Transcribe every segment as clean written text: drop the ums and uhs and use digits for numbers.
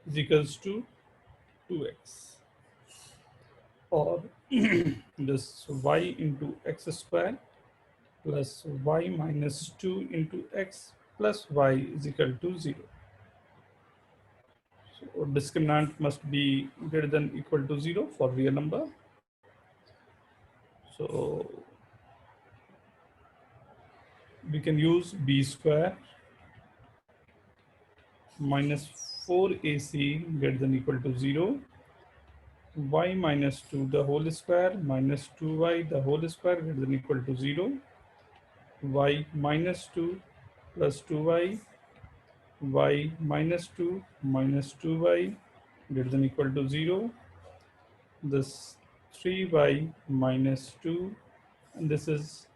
is equals to 2x, or this y into x square plus y minus 2 into x plus y is equal to 0. So discriminant must be greater than equal to 0 for real number. So we can use b square minus 4ac greater than equal to 0, y minus 2 the whole square minus 2y the whole square greater than equal to 0, y minus 2 plus 2y, y minus 2 minus 2y greater than equal to 0, this 3y minus 2, and this is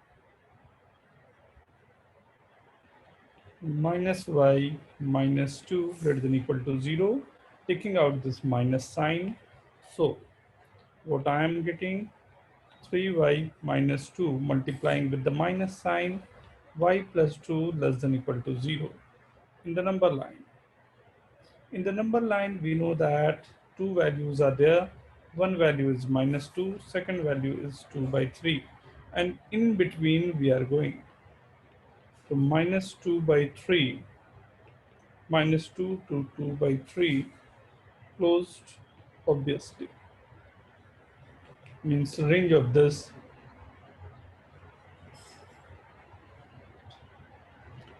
minus y minus 2 greater than equal to 0, taking out this minus sign. So what I am getting, 3y minus 2 multiplying with the minus sign, y plus 2 less than equal to 0 in the number line. In the number line, we know that two values are there. One value is minus 2, second value is 2 by 3. And in between, we are going to minus 2 by 3, minus 2 to 2 by 3, closed, obviously. Means range of this.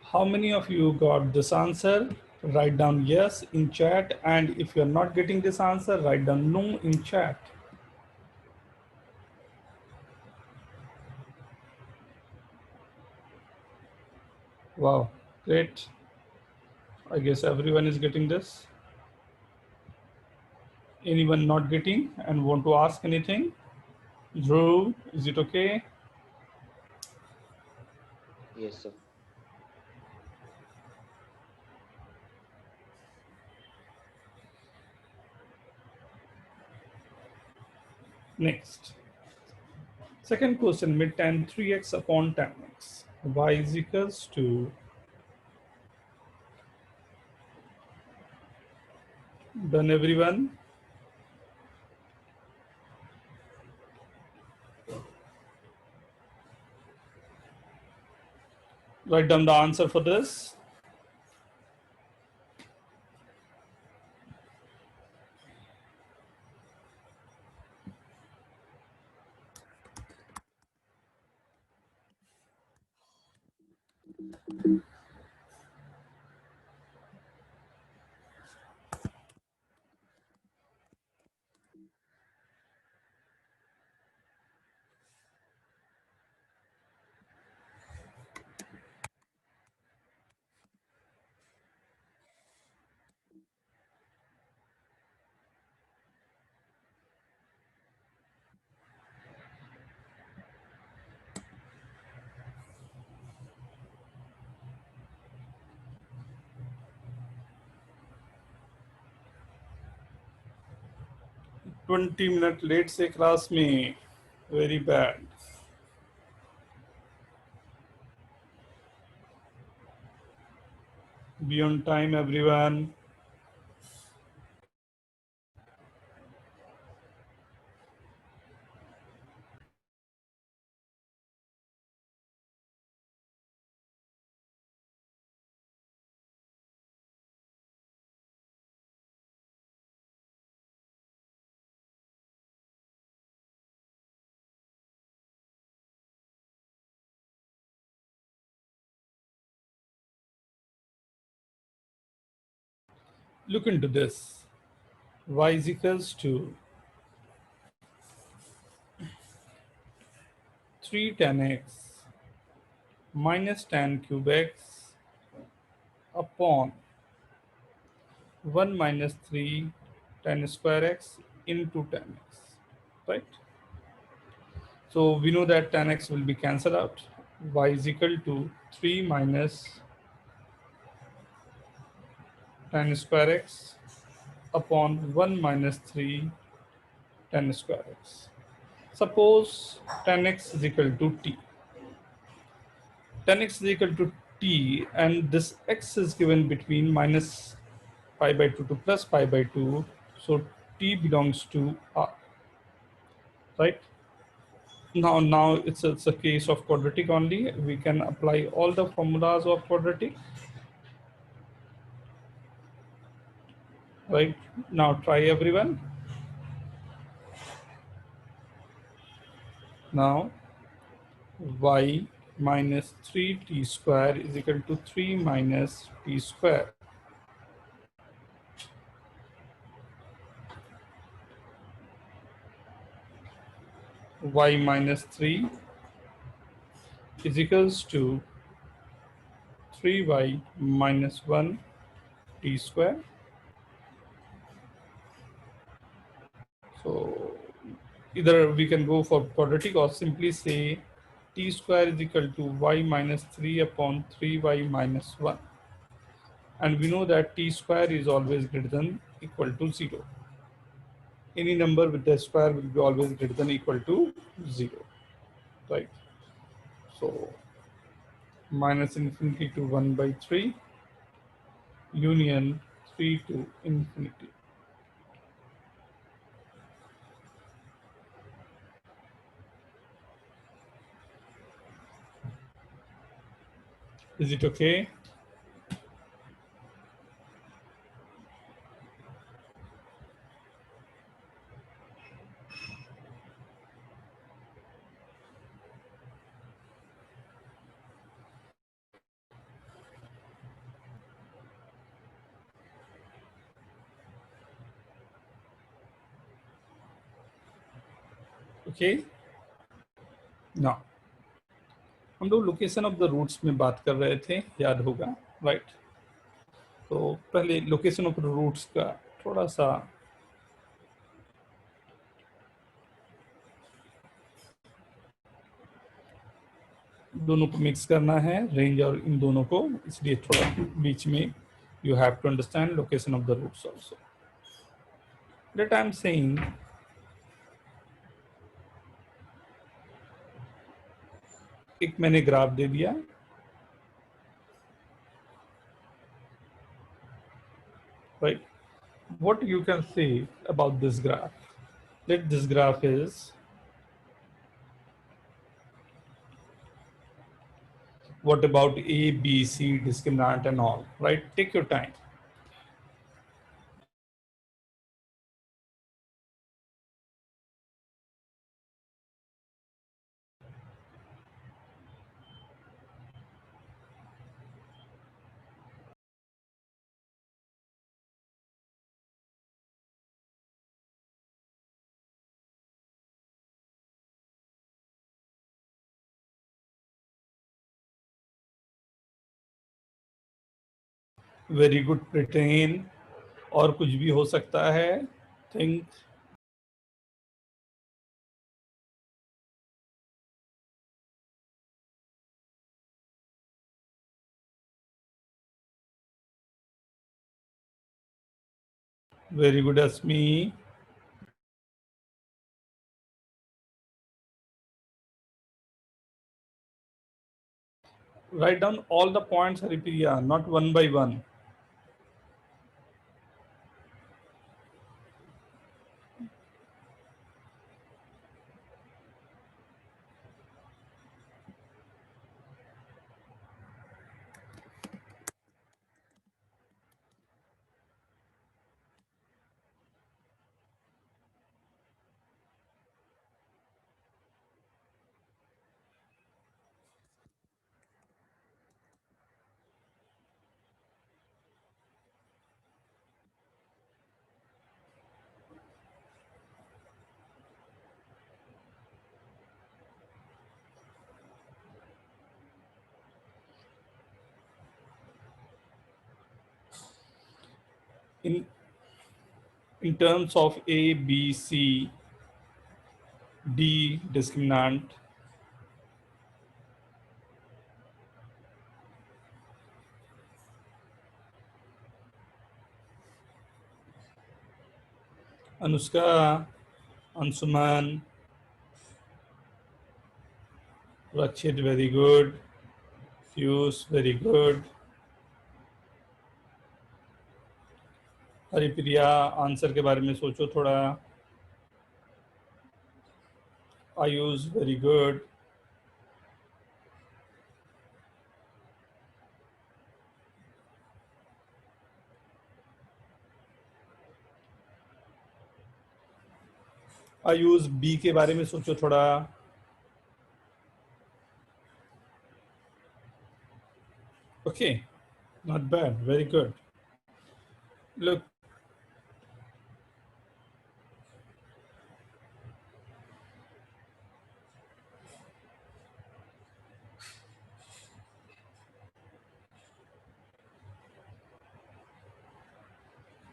How many of you got this answer? Write down yes in chat, and if you're not getting this answer, write down no in chat. Wow, great. I guess everyone is getting this. Anyone not getting and want to ask anything? Drew, is it okay? Yes, sir. Next. Second question, mid tan 3x upon tan x. Y is equals to, done everyone? Write down the answer for this. $20 late से class में, very bad. Be on time, everyone. Look into this. Y is equals to 3 tan x minus tan cube x upon 1 minus 3 tan square x into tan x, right? So we know that tan x will be cancelled out. Y is equal to 3 minus tan square x upon 1 minus 3 tan square x. Suppose tan x is equal to t. Tan x is equal to t, and this x is given between minus pi by 2 to plus pi by 2. So t belongs to R, right? Now it's a case of quadratic only. We can apply all the formulas of quadratic, right? Now try everyone. Now y minus 3t square is equal to 3 minus t square. Y minus 3 is equals to 3y minus 1 t square. So either we can go for quadratic or simply say t square is equal to y minus 3 upon 3y minus 1. And we know that t square is always greater than equal to 0. Any number with the square will be always greater than equal to 0, right? So minus infinity to 1 by 3 union 3 to infinity. Is it okay? Okay. Now हम लोग location of the roots में बात कर रहे थे, याद होगा, right? तो पहले लोकेशन ऑफ रूट्स का थोड़ा सा दोनों को मिक्स करना है, रेंज और इन दोनों को, इसलिए थोड़ा बीच में you have to understand location of the roots also. That I am saying एक मैंने ग्राफ दे दिया, right? What you can say about this graph? Let this graph is what about A, B, C, discriminant and all, right? Take your time. Very good, Britain. और कुछ भी हो सकता है. Think. Very good, Asmi. Write down all the points, Haripriya, not one by one. In terms of A, B, C, D discriminant, Anushka, Ansuman, Rakshit, very good. Fuse, very good. Haripriya, answer के बारे में सोचो थोड़ा। Ayush, very good. Ayush, B के बारे में सोचो थोड़ा। Okay, not bad, very good. Look,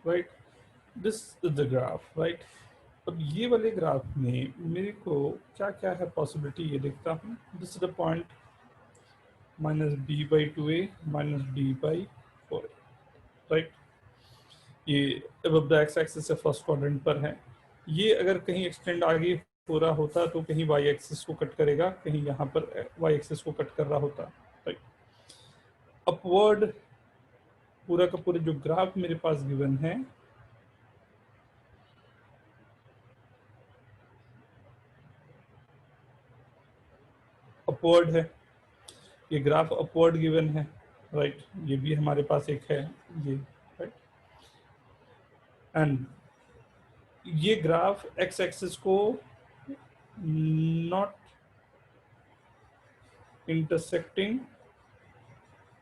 right, this is the graph, right. अब ये वाले ग्राफ में मेरे को क्या क्या है पॉसिबिलिटी, ये देखता हूँ। This is the point minus B by two A minus D by four A, right. ये अब द एक्स एक्सिस से फर्स्ट क्वाड्रेंट पर है। ये अगर कहीं एक्सटेंड आगे पूरा होता तो कहीं वाई एक्सिस को कट करेगा, कहीं यहाँ पर वाई एक्सिस को कट कर रहा होता, राइट। अपवर्ड पूरा का पूरा जो ग्राफ मेरे पास गिवन है, अपवर्ड है, ये ग्राफ अपवर्ड गिवन है, राइट। ये भी हमारे पास एक है, ये, राइट। एंड ये ग्राफ एक्स एक्सिस को नॉट इंटरसेक्टिंग,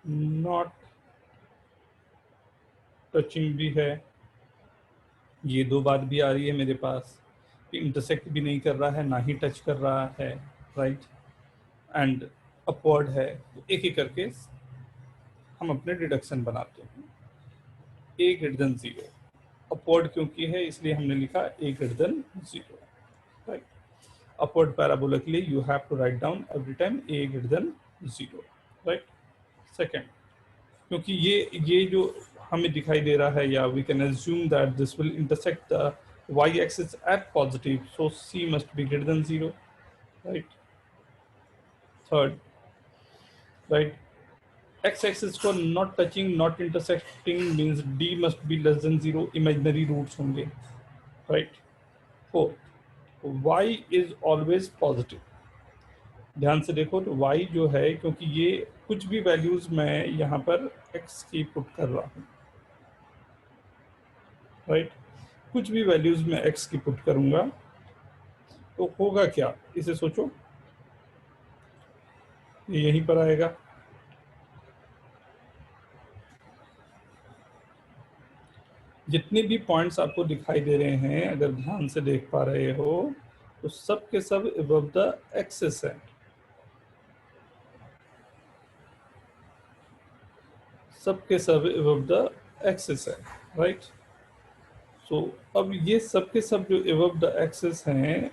नॉट टचिंग भी है। ये दो बात भी आ रही है मेरे पास कि इंटरसेक्ट भी नहीं कर रहा है, ना ही टच कर रहा है, राइट। एंड अपवर्ड है। तो एक एक करके हम अपने डिडक्शन बनाते हैं। A greater than zero, upward क्योंकि है इसलिए हमने लिखा a greater than zero, right. Upward parabola के लिए you have to write down every time a greater than zero, right. Second, क्योंकि ये जो हमें दिखाई दे रहा है, या we can assume that this will intersect the y-axis at positive, so c must be greater than zero, right. Third, right, x-axis को not touching, not intersecting means d must be less than zero, imaginary roots होंगे, right. Fourth, y is always positive। ध्यान से देखो तो y जो है, क्योंकि ये कुछ भी वैल्यूज मैं यहाँ पर x की पुट कर रहा हूँ, राइट। कुछ भी वैल्यूज में x की पुट करूंगा तो होगा क्या, इसे सोचो। ये यहीं पर आएगा। जितने भी पॉइंट्स आपको दिखाई दे रहे हैं, अगर ध्यान से देख पा रहे हो तो सब के सब अबव द एक्सिस है, सब के सब अबव द एक्सिस है, राइट। सो अब ये सब के सब जो अबव द एक्सिस हैं,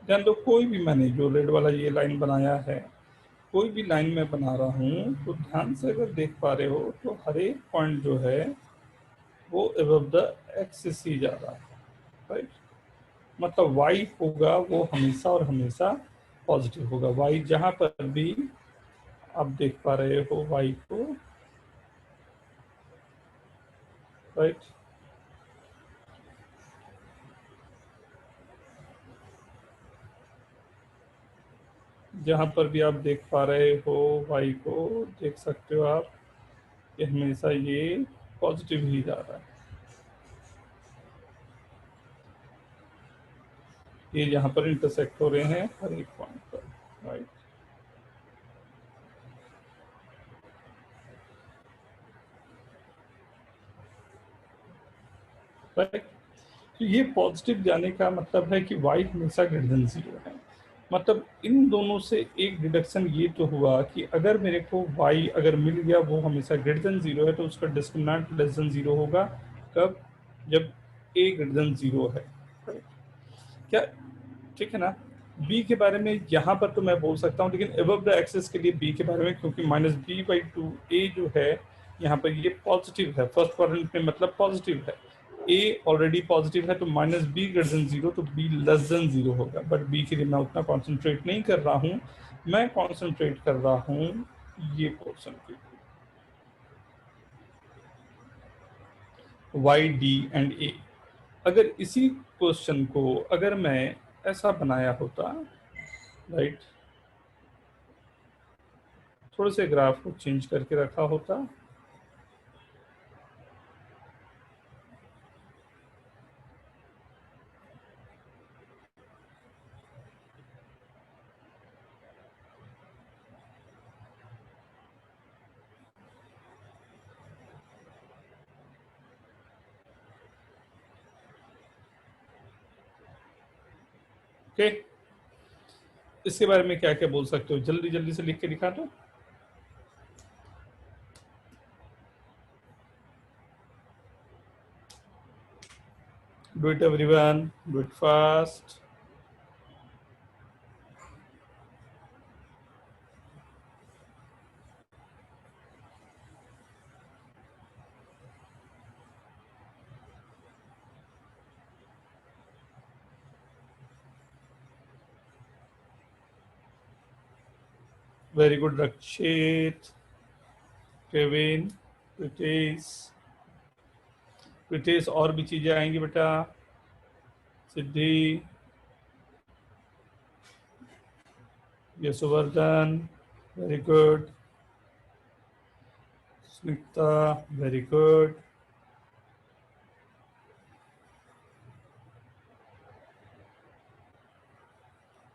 ध्यान दो, कोई भी मैंने जो रेड वाला ये लाइन बनाया है, कोई भी लाइन में बना रहा हूँ तो ध्यान से अगर देख पा रहे हो तो हर एक पॉइंट जो है वो अबव द एक्सिस ही जा रहा है, राइट। मतलब y होगा वो हमेशा और हमेशा पॉजिटिव होगा। y जहां पर भी आप देख पा रहे हो y को, राइट। जहां पर भी आप देख पा रहे हो y को, देख सकते हो आप कि हमेशा ये पॉजिटिव ही जा रहा है। ये यहाँ पर इंटरसेक्ट हो रहे हैं हर एक पॉइंट पर, राइट। राइट, तो ये पॉजिटिव जाने का मतलब है कि y हमेशा ग्रेटर देन जीरो है। मतलब इन दोनों से एक डिडक्शन ये तो हुआ कि अगर मेरे को y अगर मिल गया वो हमेशा ग्रेटर देन जीरो है, तो उसका डिस्क्रिमिनेंट लेस देन जीरो होगा। कब? जब a ग्रेटर देन जीरो है, क्या? ठीक है ना। b के बारे में यहाँ पर तो मैं बोल सकता हूँ, लेकिन अबव द एक्सिस के लिए b के बारे में, क्योंकि माइनस बी बाई टू ए जो है यहाँ पर ये पॉजिटिव है, फर्स्ट क्वाड्रेंट में मतलब पॉजिटिव है, ए ऑलरेडी पॉजिटिव है तो minus B greater than zero, तो बी लेस देन जीरो होगा। बट बी के लिए मैं उतना कॉन्सेंट्रेट नहीं कर रहा हूँ, मैं कॉन्सेंट्रेट कर रहा हूँ ये पोर्शन के लिए, वाई डी एंड ए। अगर इसी क्वेश्चन को अगर मैं ऐसा बनाया होता, राइट, थोड़े से ग्राफ को चेंज करके रखा होता, ओके। इसके बारे में क्या क्या बोल सकते हो, जल्दी जल्दी से लिख के दिखा दो। Do it everyone, do it fast. Very good Rakshit, Kevin, Pritesh और भी चीजें आएंगी बेटा, Siddhi, Yashvardhan, very good, Smita, very good,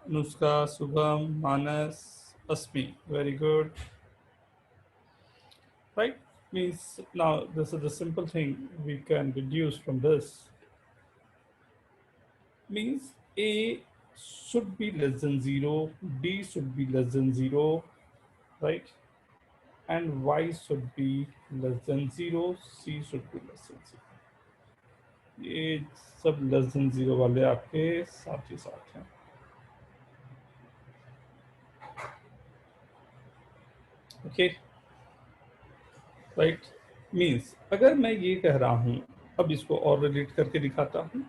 Anushka, Shubham, Manas, Asmi, very good, right? Means now this is the simple thing we can deduce from this. Means A should be less than 0, D should be less than 0, right? And Y should be less than 0, C should be less than 0. ये सब less than 0 वाले आपके साथ ही साथ हैं। Okay, right? Means अगर मैं ये कह रहा हूं, अब इसको और रिलेट करके दिखाता हूं,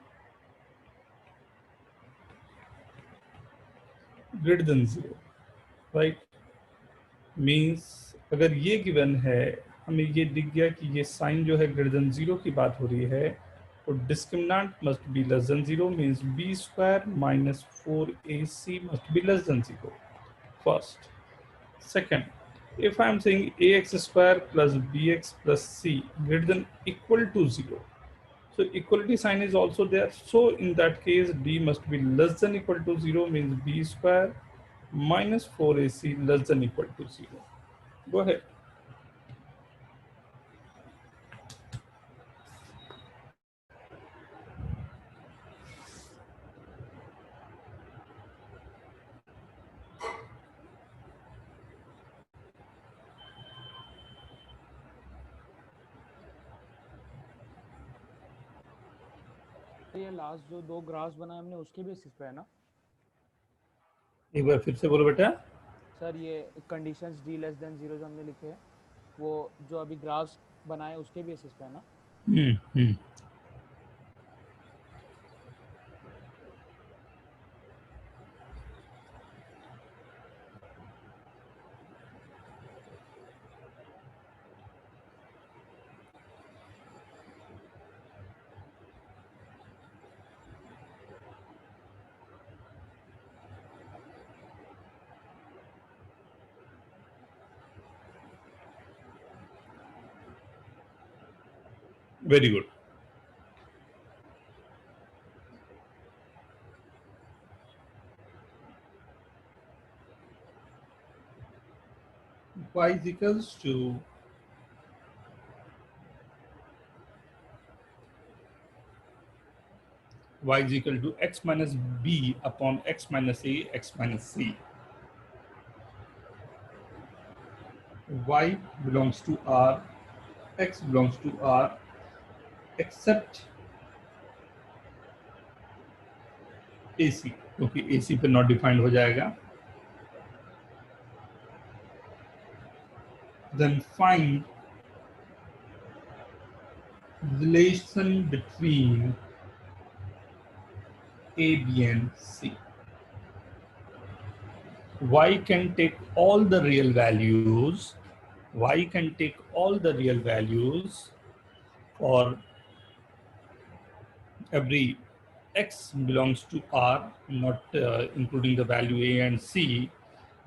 ग्रेटर देन 0, राइट? मीन्स अगर ये गिवन है, हमें ये दिख गया कि ये साइन जो है ग्रेटर देन 0 की बात हो रही है, तो discriminant must be less than 0, means B square minus 4ac must be less than 0, first. Second, if I am saying ax square plus bx plus c greater than equal to 0, so equality sign is also there, so in that case d must be less than equal to 0, means b square minus 4ac less than equal to 0. Go ahead. ये last जो 2 graphs बनाए हमने उसके basis पे है ना? एक बार फिर से बोलो बेटा। सर ये कंडीशंस d लेस देन 0 जो हमने लिखे हैं, वो जो अभी ग्राफ्स बनाए उसके बेसिस पे है ना? Very good. Y is equals to y is equal to x minus b upon x minus a, x minus c. Y belongs to R, x belongs to R, except AC, क्योंकि AC पे not defined हो जाएगा। Then find relation between A, B, and C. Y can take all the real values. Y can take all the real values for every X belongs to R, not including the value A and C.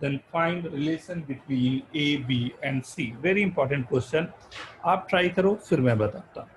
Then find relation between A, B, and C. Very important question. आप try करो, फिर मैं बताता हूँ.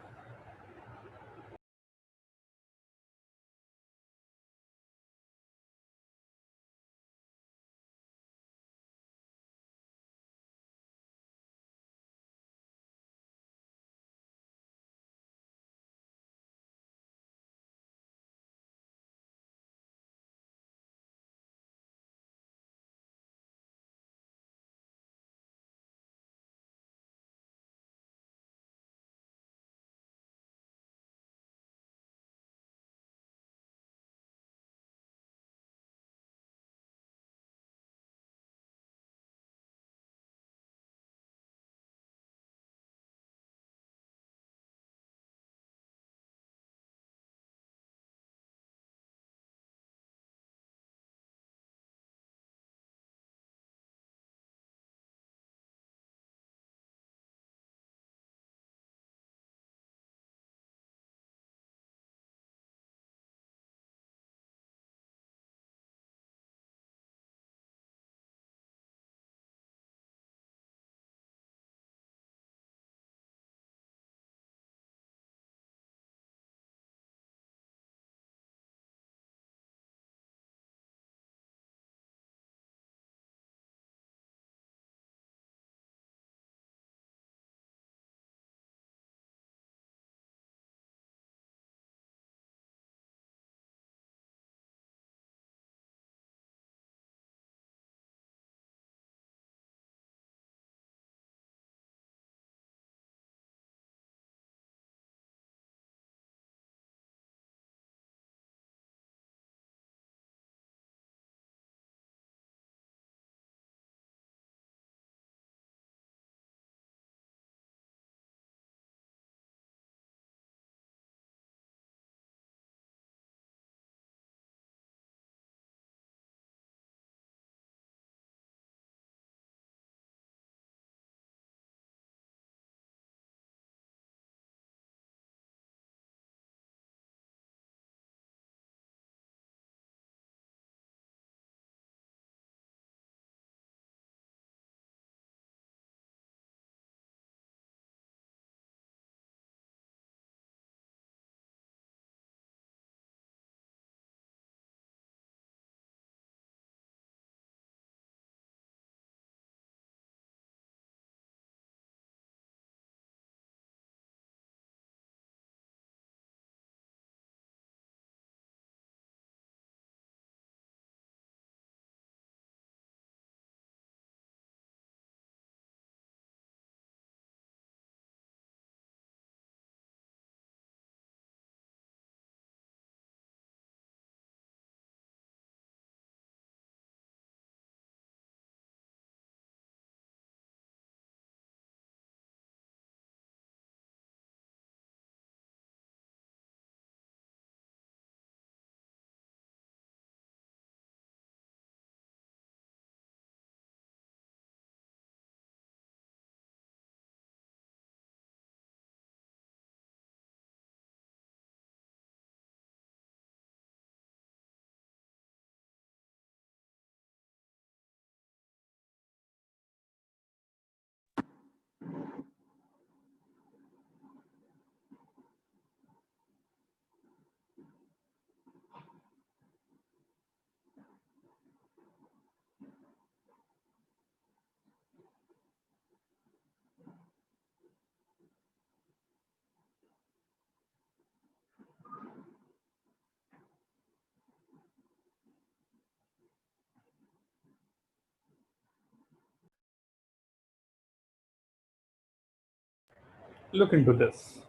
Look into this.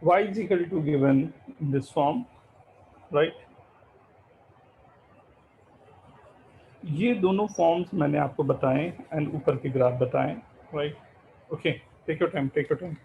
Y is equal to given in this form, right? ये दोनों forms मैंने आपको बताए एंड ऊपर के ग्राफ बताए, right? Okay, take your time, take your time.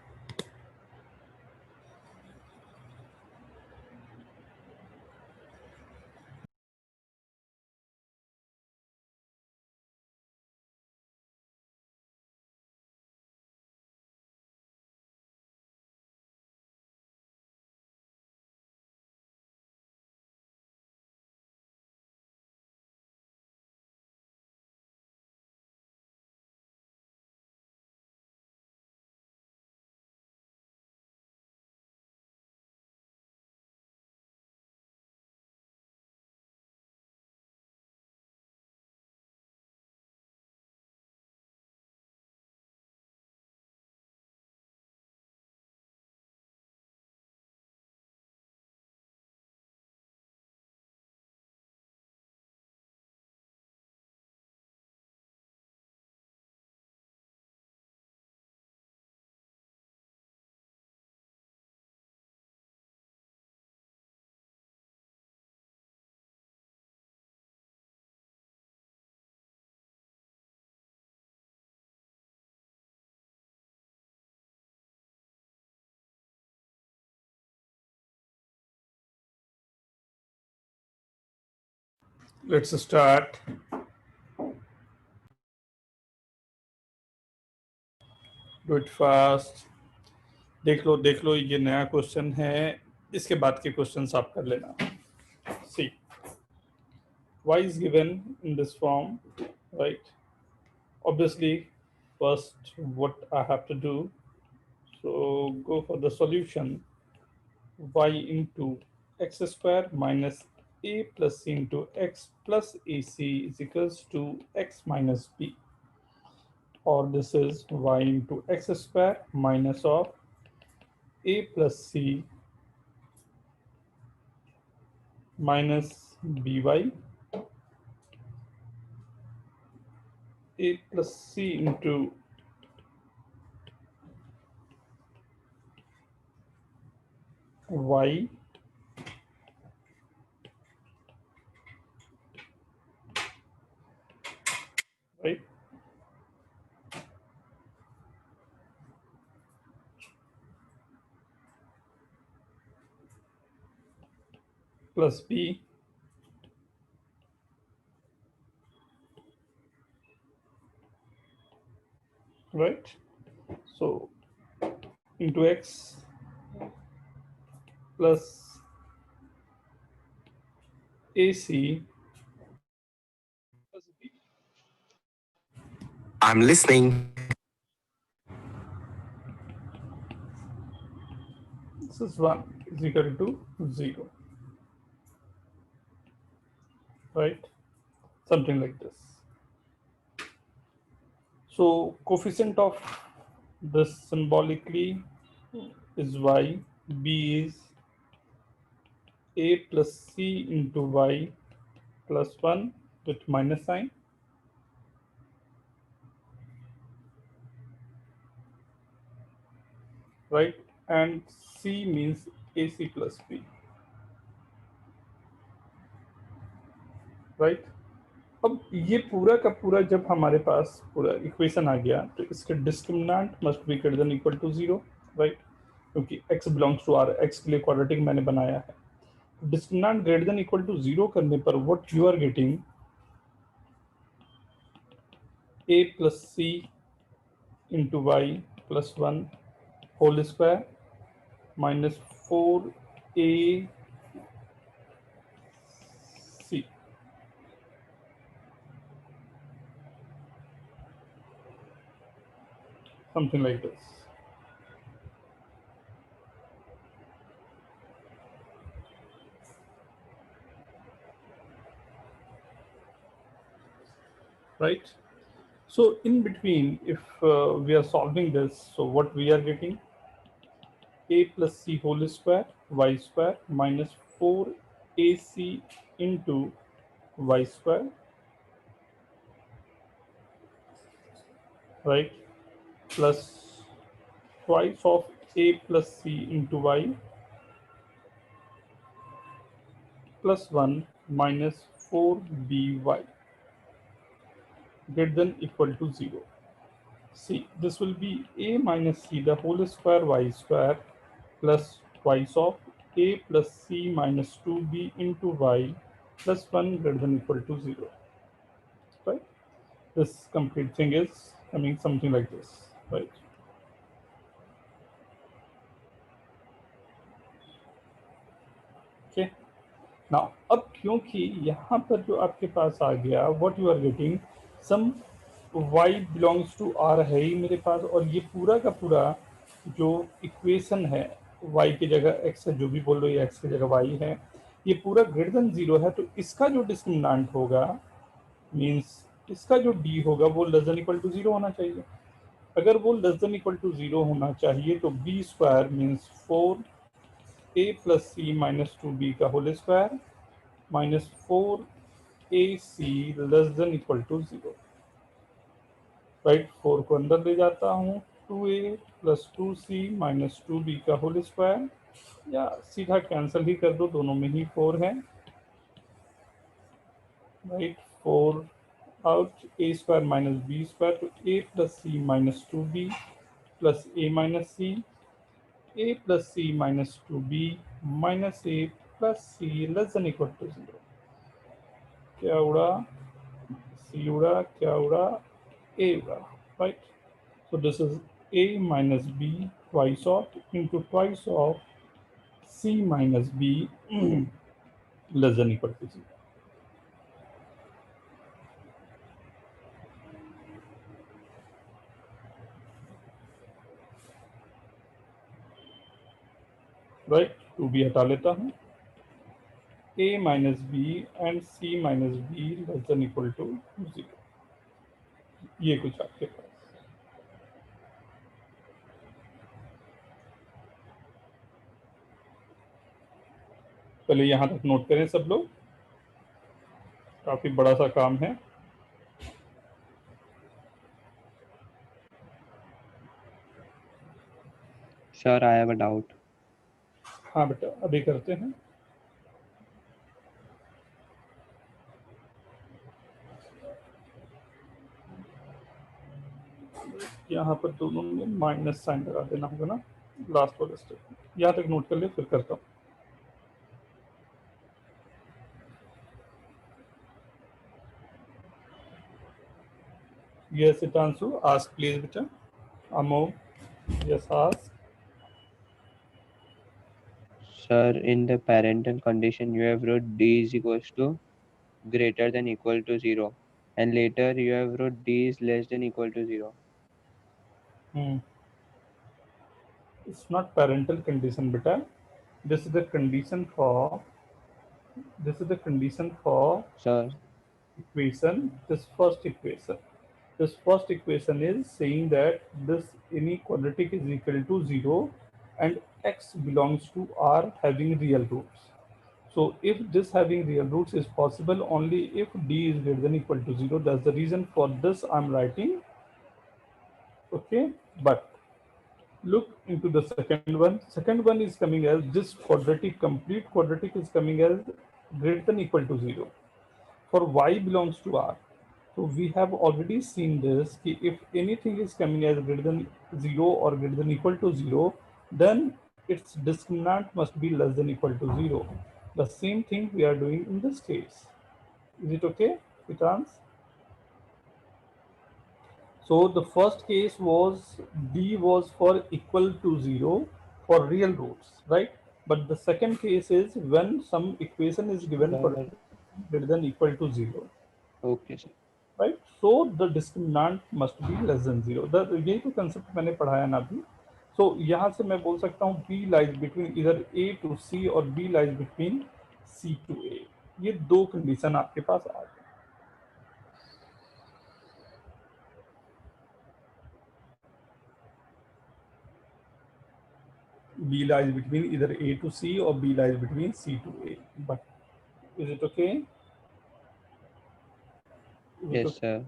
Let's start. Do it fast. देख लो ये नया क्वेश्चन है, इसके बाद के क्वेश्चंस आप कर लेना. See, y is given in this form, right? Obviously, first what I have to do, so go for the solution. Y into x square minus a plus c into x plus ac is equals to x minus b, or this is y into x square minus of a plus c minus by a plus c into y right plus b right, so into x plus ac plus b. I'm listening. This is 1 is equal to 0, right? Something like this. So coefficient of this symbolically is y, b is a plus c into y plus 1 with minus sign, right? And c means ac plus b, right? अब ये पूरा का पूरा जब हमारे पास पूरा equation आ गया तो इसके discriminant must be greater than equal to 0, right? क्योंकि x belongs to r, x के लिए क्वाड्रेटिक मैंने बनाया है. Discriminant greater than equal to 0 करने पर what you are getting, a plus c into y plus 1 whole square minus 4ac, something like this. Right? So in between, if we are solving this, so what we are getting, a plus c whole square y square minus 4ac into y square, right, plus twice of a plus c into y plus 1 minus 4by greater than equal to 0. See, this will be a minus c the whole square y square plus twice of a plus c minus 2b into y plus 1 greater than equal to 0. Right? This complete thing is coming something like this. Right? Okay. Now, अब क्योंकि यहाँ पर जो आपके पास आ गया, what you are getting, some y belongs to r है ही मेरे पास, और ये पूरा का पूरा जो इक्वेशन है y की जगह x है, जो भी बोल लो ये x की जगह y है, ये पूरा ग्रेटर देन 0 है, तो इसका जो डिस्क्रिमिनेंट होगा मींस इसका जो d होगा वो लेस देन इक्वल टू 0 होना चाहिए. अगर वो लेस देन इक्वल टू 0 होना चाहिए तो b square means 4a plus c minus 2b का whole square minus 4ac less than equal to 0, right? 4 को अंदर ले जाता हूँ, 2a plus 2c minus 2b का होल स्क्वायर, या सीधा कैंसिल ही कर दो, दोनों में ही 4 है, right? 4 out, a square minus b square, तो a plus c minus 2b plus a minus c, a plus c minus 2b minus a plus c less than equal to 0. क्या उड़ा, C उड़ा, क्या उड़ा, A उड़ा, right? So this is A minus B twice of into twice of C minus B less than equal to 0. Right? 2B हटा लेता हूँ. A minus B and C minus B less than equal to 0. ये कुछ आपके पास. पहले यहाँ तक note करें सब लोग. काफी बड़ा सा काम है. Sir, I have a doubt. हाँ बेटा, अभी करते हैं. यहाँ पर दोनों में माइनस साइन लगा देना होगा ना, लास्ट वाले स्टेप. यहाँ तक नोट कर ले, फिर करता हूँ. Yes, Itansu, ask please बेटा. Amol, yes, ask. Sir, in the parental condition, you have wrote D is equals to greater than equal to 0. And later you have wrote D is less than equal to 0. It's not parental condition, beta. This is the condition for. This is the condition for Sir, equation. This first equation. This first equation is saying that this any quadratic is equal to 0 and x belongs to R having real roots. So if this having real roots is possible only if D is greater than equal to 0. That's the reason for this I'm writing. Okay, but look into the second one. Second one is coming as this quadratic, complete quadratic is coming as greater than equal to 0 for y belongs to R. So we have already seen this, if anything is coming as greater than 0 or greater than equal to 0, then its discriminant must be less than equal to 0. The same thing we are doing in this case. Is it okay, Vitans? So the first case was D was for equal to 0 for real roots, right? But the second case is when some equation is given for sir. greater than equal to 0. Okay, sir. Right? So the discriminant must be less than 0. यही तो concept मैंने पढ़ाया ना अभी. So यहाँ से मैं बोल सकता हूँ B lies between either A to C और B lies between C to A. ये दो कंडीशन आपके पास आ गए. B lies between either A to C or B lies between C to A. But is it okay? Yes, sir.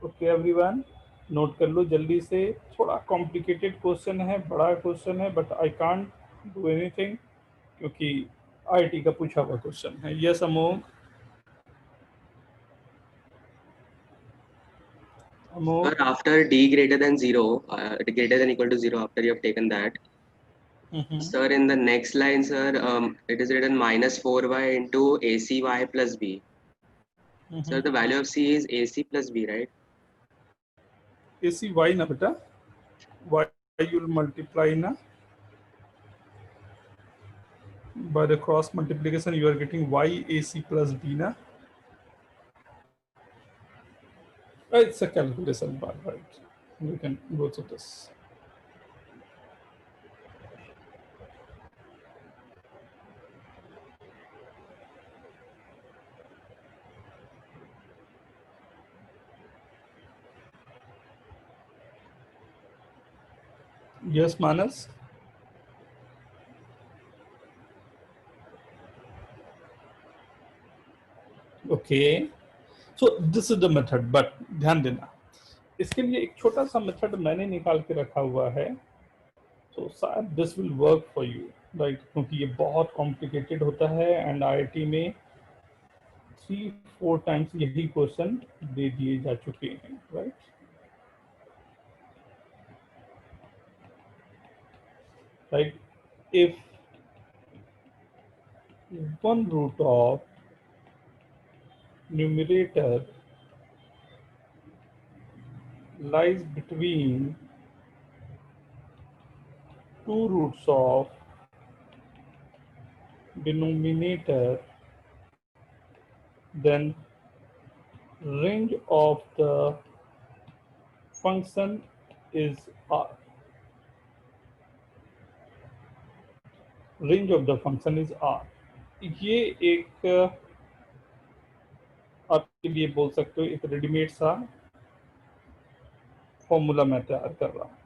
Okay everyone, note कर लो जल्दी से. थोड़ा complicated question है, बड़ा क्वेश्चन है, but I can't do anything क्योंकि IT का पूछा हुआ क्वेश्चन है. Yes Amogh. Sir, after D greater than 0, greater than equal to 0, after you have taken that, sir, in the next line, sir, it is written minus 4y into ACY plus B. Sir, the value of C is AC plus B, right? AC y ना बेटा, y you will multiply ना, by the cross multiplication you are getting y AC plus B ना. It's a calculation bar, right? You can go to this. Yes, Manas. Okay. So this is the method, but ध्यान देना, इसके लिए एक छोटा सा method मैंने निकाल के रखा हुआ है. तो शायद this will work for you, right? क्योंकि ये बहुत कॉम्प्लिकेटेड होता है एंड आईआईटी में 3-4 टाइम्स यही क्वेश्चन दे दिए जा चुके हैं, right? Right? If 1 root of numerator lies between two roots of denominator, then range of the function is R. Range of the function is R. ये एक आपके लिए बोल सकते हो एक रेडीमेड सा फॉर्मूला मैं तैयार कर रहा हूँ.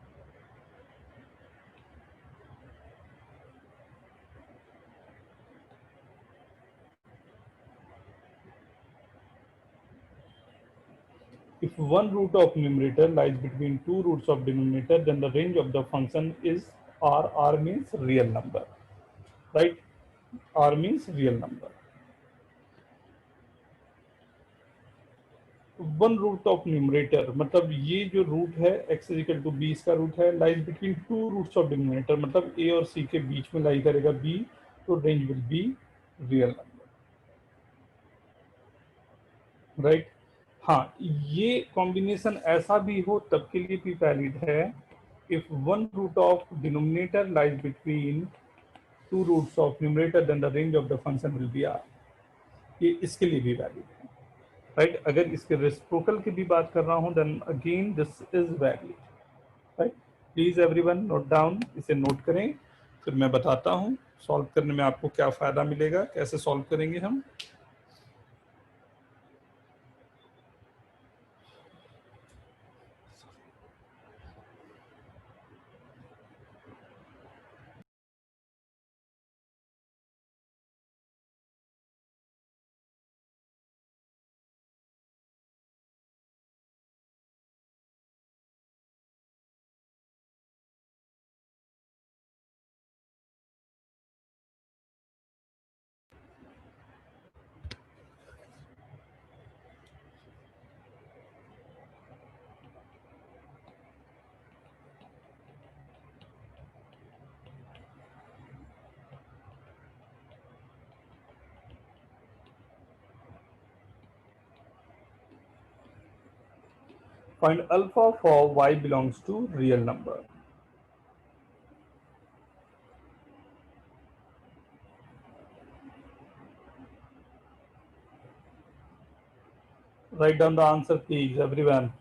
If one root of numerator lies between two roots of denominator, then the range of the function is R. R means real number, right? R means real number. One root of numerator मतलब ये जो root है x is equal to B इसका root है lies between two roots of denominator मतलब a और c के बीच में लाई करेगा b, तो range will be real number, right. हाँ, ये कॉम्बिनेशन ऐसा भी हो तब के लिए भी वैलिड है if one root of denominator lies between two roots of numerator then the range of the function will be R. ये इसके लिए भी वैलिड है, राइट. अगर इसके रेसिप्रोकल की भी बात कर रहा हूं then again this is valid, right. Please everyone note down, इसे नोट करें, फिर मैं बताता हूं सॉल्व करने में आपको क्या फायदा मिलेगा, कैसे सॉल्व करेंगे हम. Find alpha for y belongs to real number. Write down the answer, please, everyone.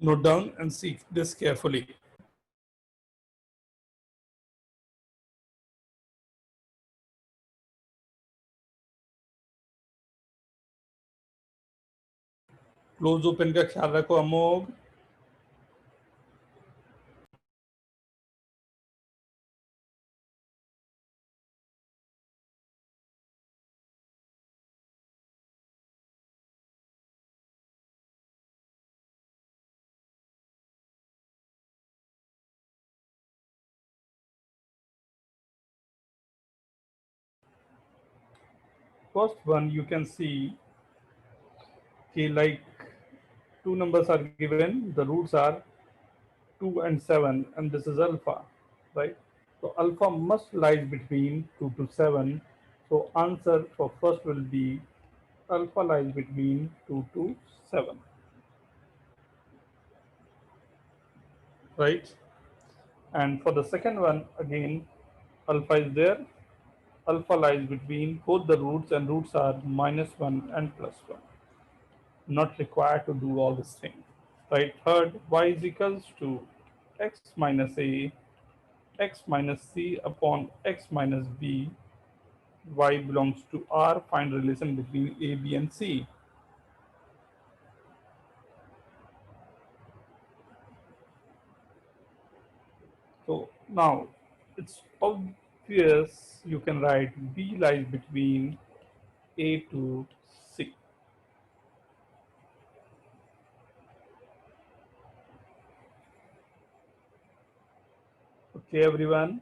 Note down and see this carefully. Close open का ख्याल रखो अमोघ. First one you can see like two numbers are given, the roots are 2 and 7 and this is alpha, right? So alpha must lies between 2 to 7. So answer for first will be alpha lies between 2 to 7, right? And for the second one again alpha is there, alpha lies between both the roots and roots are -1 and +1. Not required to do all this thing, right? Third, y is equals to x minus a, x minus c upon x minus b, y belongs to R, find relation between a, b and c. So now it's obvious you can write B lies between A to C. Okay, everyone.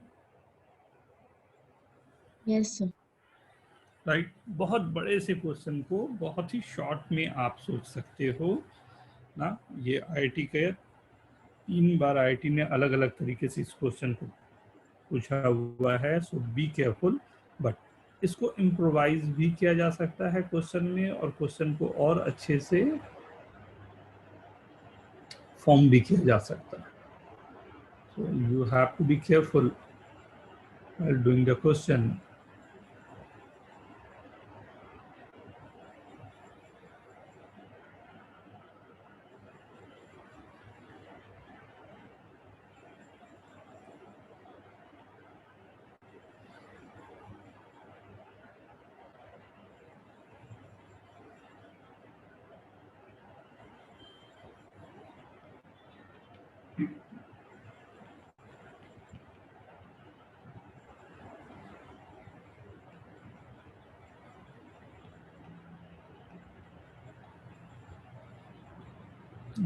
Yes, sir. Right बहुत बड़े से question को बहुत ही short में आप सोच सकते हो ना। ये आईआईटी के 3 बार आईआईटी ने अलग अलग तरीके से इस क्वेश्चन को पूछा हुआ है, सो बी केयरफुल। बट इसको इम्प्रोवाइज भी किया जा सकता है क्वेश्चन में, और क्वेश्चन को और अच्छे से फॉर्म भी किया जा सकता है। So you have to be careful while doing the question.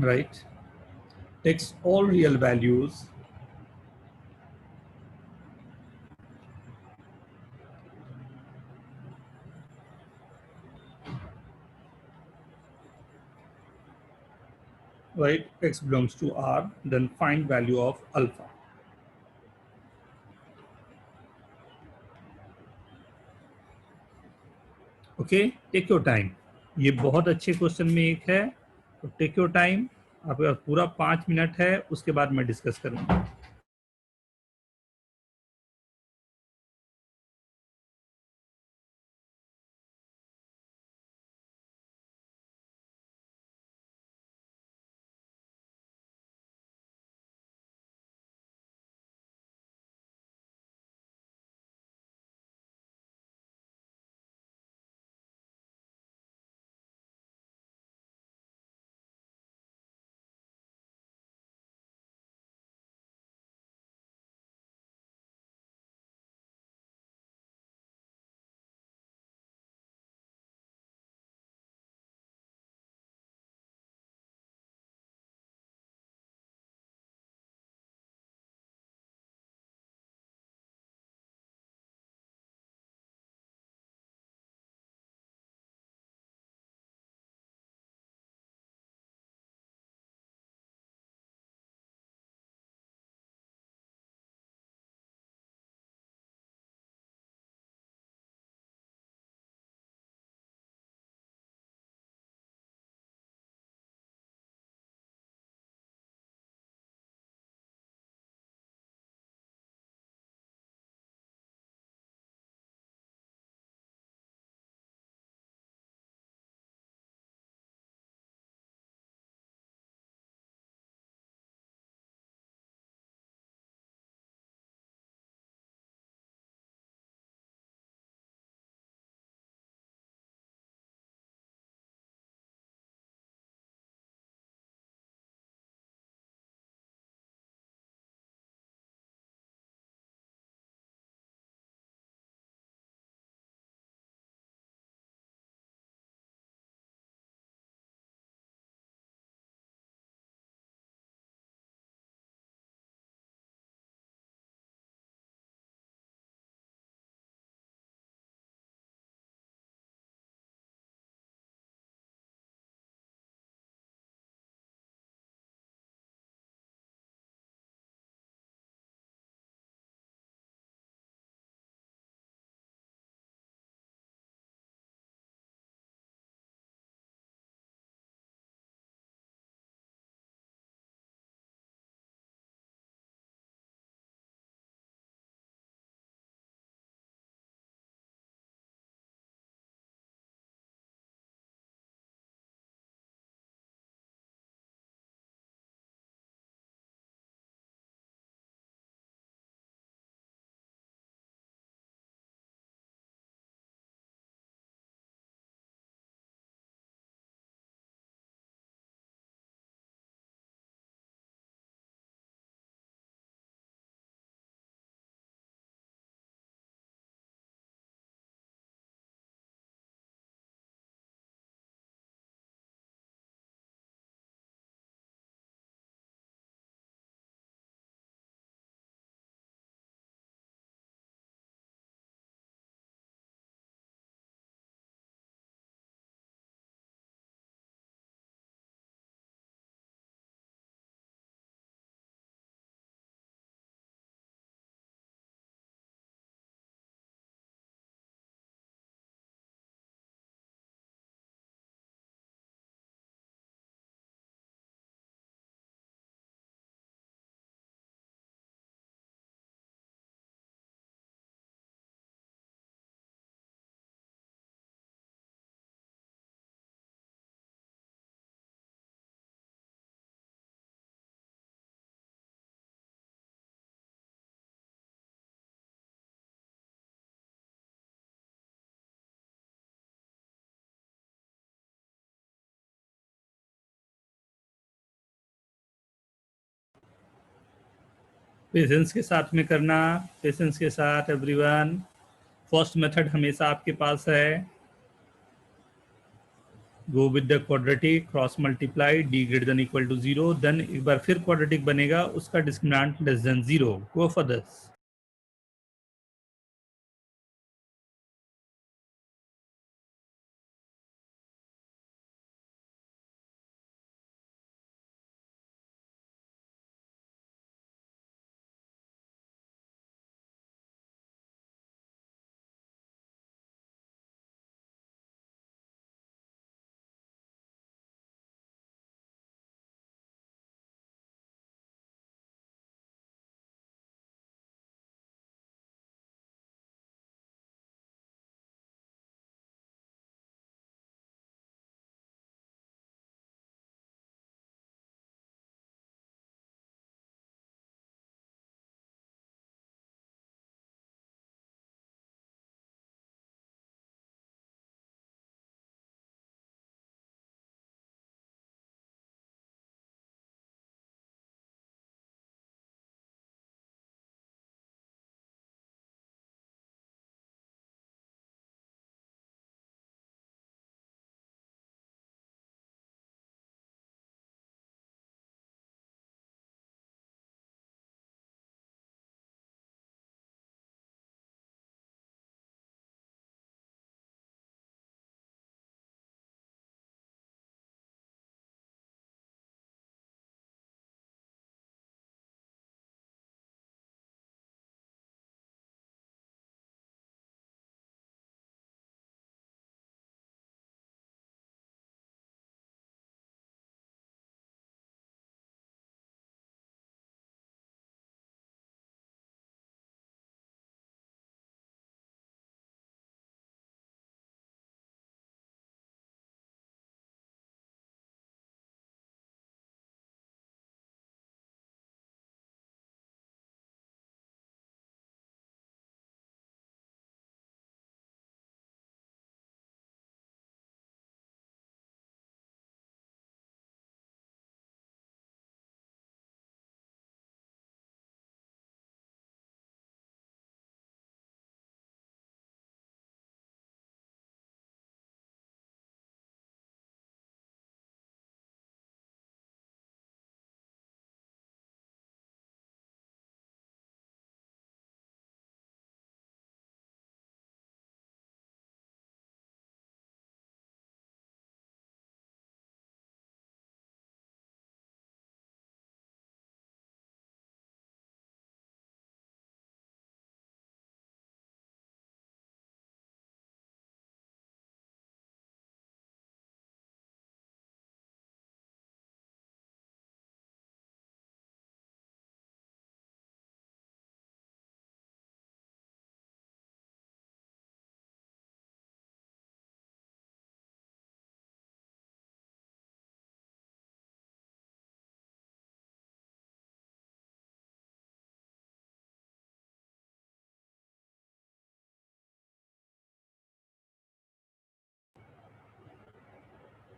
Right, takes all real values right, x belongs to R, then find value of alpha. Okay, take your time. ये बहुत अच्छे क्वेश्चन में एक है, तो टेक योर टाइम। आपके पास पूरा 5 minute है, उसके बाद मैं डिस्कस करूंगा। पेशेंस के साथ में करना, पेशेंस के साथ एवरीवन। फर्स्ट मेथड हमेशा आपके पास है, go with the quadratic, cross multiply, D greater than equal to 0, then एक बार फिर क्वाड्रेटिक बनेगा, उसका discriminant less than 0। Go for this.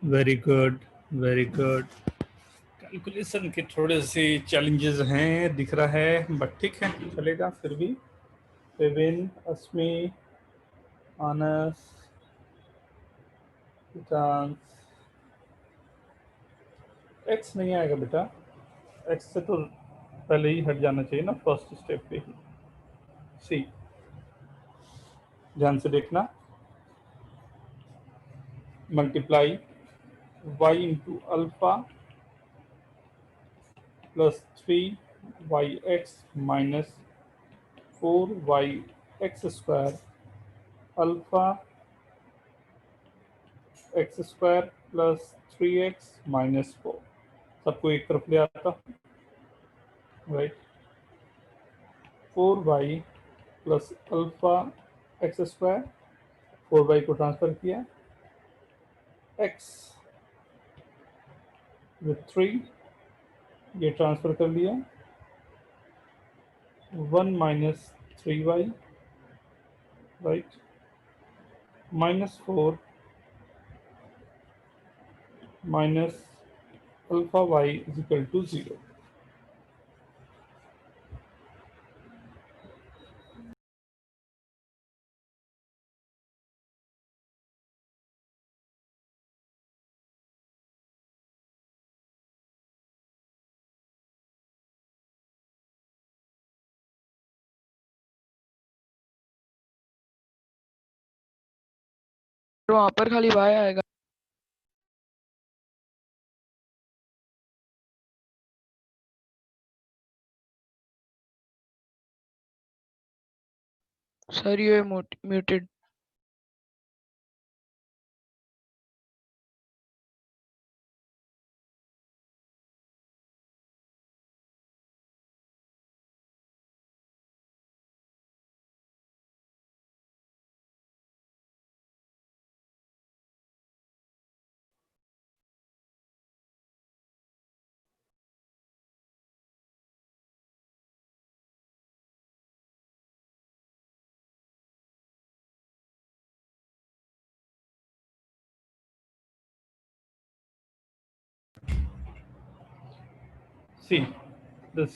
Very good, very good. Calculation के थोड़े से चैलेंजेस हैं दिख रहा है, बट ठीक है, चलेगा फिर भी। विपिन, अस्मी, आनस, चांस, एक्स नहीं आएगा बेटा, एक्स से तो पहले ही हट जाना चाहिए ना, फर्स्ट स्टेप पे ही। सी, ध्यान से देखना, multiply Y into alpha plus 3yx minus 4yx square alpha X square plus 3x minus 4, सबको एक तरफ ले आता हूँ, right. 4y plus alpha X square, 4y को ट्रांसफर किया, x विथ 3 ये ट्रांसफर कर लिया, 1 minus 3y, right, minus 4 minus alpha y is equal to 0। वहाँ पर खाली y आएगा। सर ये muted. See, this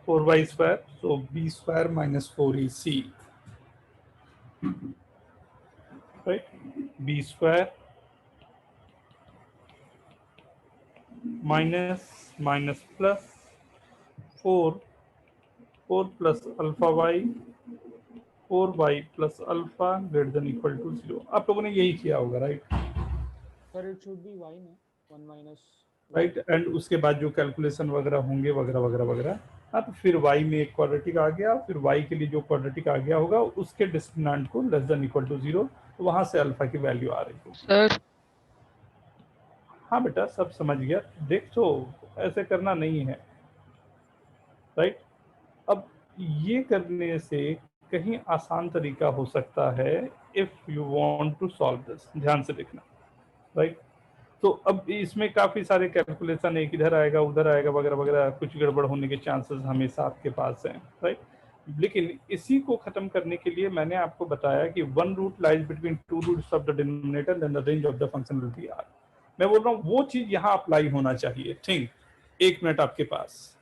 4y square, so b square minus 4ac, right? B square minus plus 4 plus alpha y 4y plus alpha greater than equal to 0. आप लोगों ने यही किया होगा, right? Sir it should be y ना 1 minus right, and उसके बाद जो कैलकुलेशन वगैरह होंगे वगैरह वगैरह वगैरह, हाँ, तो फिर y में एक क्वाड्रेटिक आ गया, फिर y के लिए जो क्वाड्रेटिक आ गया होगा उसके डिस्क्रिमिनेंट को लेस देन इक्वल टू 0, तो वहां से अल्फा की वैल्यू आ रही होगी। सर हाँ बेटा, सब समझ गया। देख, तो ऐसे करना नहीं है, राइट? अब ये करने से कहीं आसान तरीका हो सकता है, if you want to solve this, ध्यान से देखना, राइट? तो अब इसमें काफी सारे कैलकुलेशन है, इधर आएगा उधर आएगा वगैरह वगैरह, कुछ गड़बड़ होने के चांसेस हमेशा आपके पास हैं, राइट? लेकिन इसी को खत्म करने के लिए मैंने आपको बताया कि one root lies between two roots of the denominator then the range of the function will be R. मैं बोल रहा हूँ वो चीज यहाँ अप्लाई होना चाहिए। थिंक, 1 मिनट आपके पास।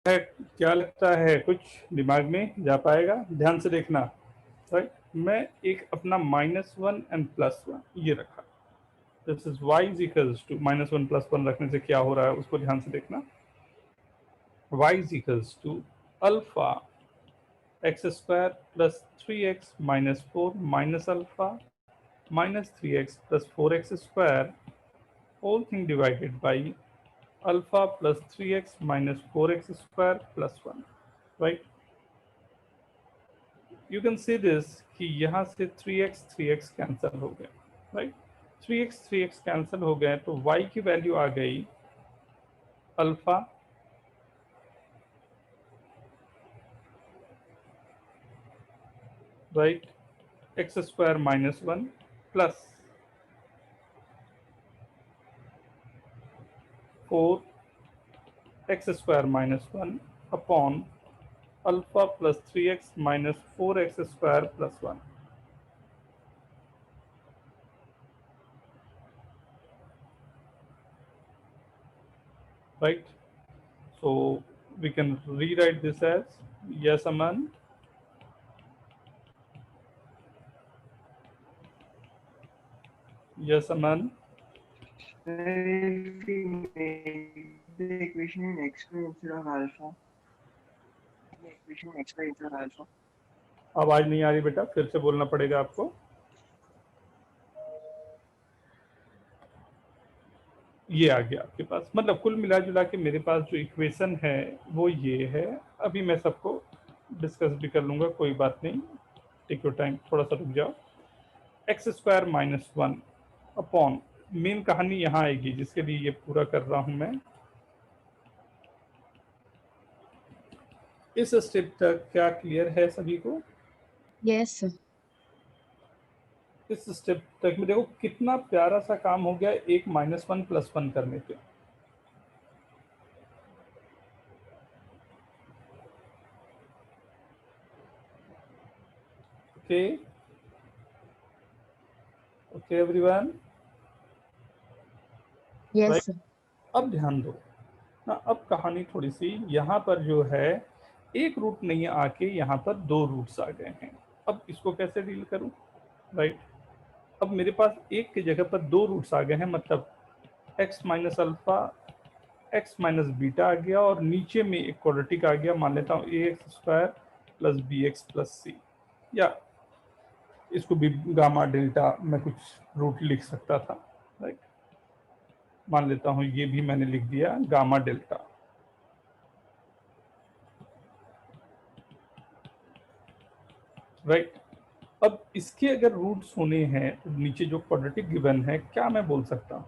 क्या लगता है कुछ दिमाग में जा पाएगा? ध्यान से देखना, राइट? मैं एक अपना -1 एंड +1 ये रखा, this is y is equals to -1 +1 रखने से क्या हो रहा है उसको ध्यान से देखना। y is equals to alpha x square plus 3x minus 4 minus alpha minus 3x plus 4x square whole thing divided by alpha plus 3x minus 4x square plus 1, right? You can see this कि यहाँ से 3x cancel हो गए, right? 3x cancel हो गए तो y की value आ गई alpha right x square minus 1 plus 4x square minus 1 upon alpha plus 3x minus 4x square plus 1, right? So we can rewrite this as, yes Aman? Yes Aman? If we make the equation in x square instead of alpha, the equation in x square instead of alpha. आवाज नहीं आ रही बेटा, फिर से बोलना पड़ेगा आपको। ये आ गया आपके पास। मतलब कुल मिला जुला के मेरे पास जो इक्वेशन है वो ये है। अभी मैं सबको डिस्कस भी कर लूँगा, कोई बात नहीं, टेक योर टाइम, थोड़ा सा रुक जाओ। X square minus 1 upon, main कहानी यहाँ आएगी जिसके लिए ये पूरा कर रहा हूँ मैं। इस स्टेप तक क्या क्लियर है सभी को? Yes sir. इस स्टेप तक में देखो कितना प्यारा सा काम हो गया एक -1 + 1 करने पे। Okay okay everyone, yes sir. अब ध्यान दो ना। अब कहानी थोड़ी सी, यहाँ पर जो है एक रूट नहीं आके यहाँ पर 2 रूट्स आ गए हैं। अब इसको कैसे डील करूं? राइट, अब मेरे पास एक की जगह पर 2 रूट्स आ गए हैं, मतलब x minus alpha x minus beta आ गया और नीचे में एक क्वाड्रेटिक आ गया, मान लेता हूँ ax² + bx + c, या इसको भी गामा डेल्टा मैं कुछ रूट लिख सकता था। राइट, मान लेता हूँ ये भी मैंने लिख दिया गामा डेल्टा। राइट, अब इसके अगर रूट्स होने हैं तो नीचे जो क्वाड्रेटिक गिवन है, क्या मैं बोल सकता हूँ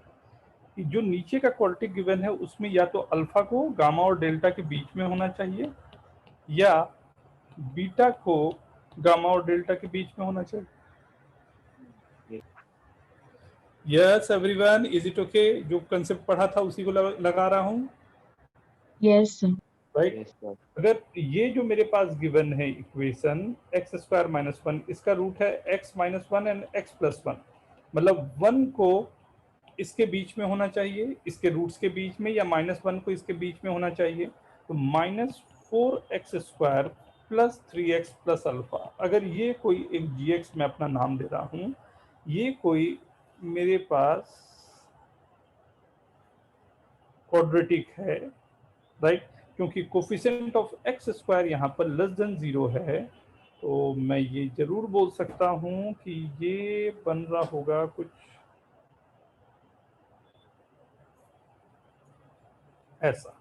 कि जो नीचे का क्वाड्रेटिक गिवन है उसमें या तो अल्फा को गामा और डेल्टा के बीच में होना चाहिए या बीटा को गामा और डेल्टा के बीच में होना चाहिए। Yes everyone, is it okay? जो कंसेप्ट पढ़ा था उसी को लगा रहा हूँ। Yes sir. Right, Yes, sir. अगर ये जो मेरे पास गिवन है इक्वेशन x² - 1, इसका रूट है x - 1 एंड x + 1, मतलब 1 को इसके बीच में होना चाहिए, इसके रूट्स के बीच में, या -1 को इसके बीच में होना चाहिए। तो -4x² + 3x + अल्फा, अगर ये कोई एक gx मैं अपना नाम दे रहा हूँ, ये कोई मेरे पास क्वाड्रेटिक है। राइट, क्योंकि कोफिशिएंट ऑफ x² यहाँ पर <0 है, तो मैं ये जरूर बोल सकता हूँ कि ये बन रहा होगा कुछ ऐसा,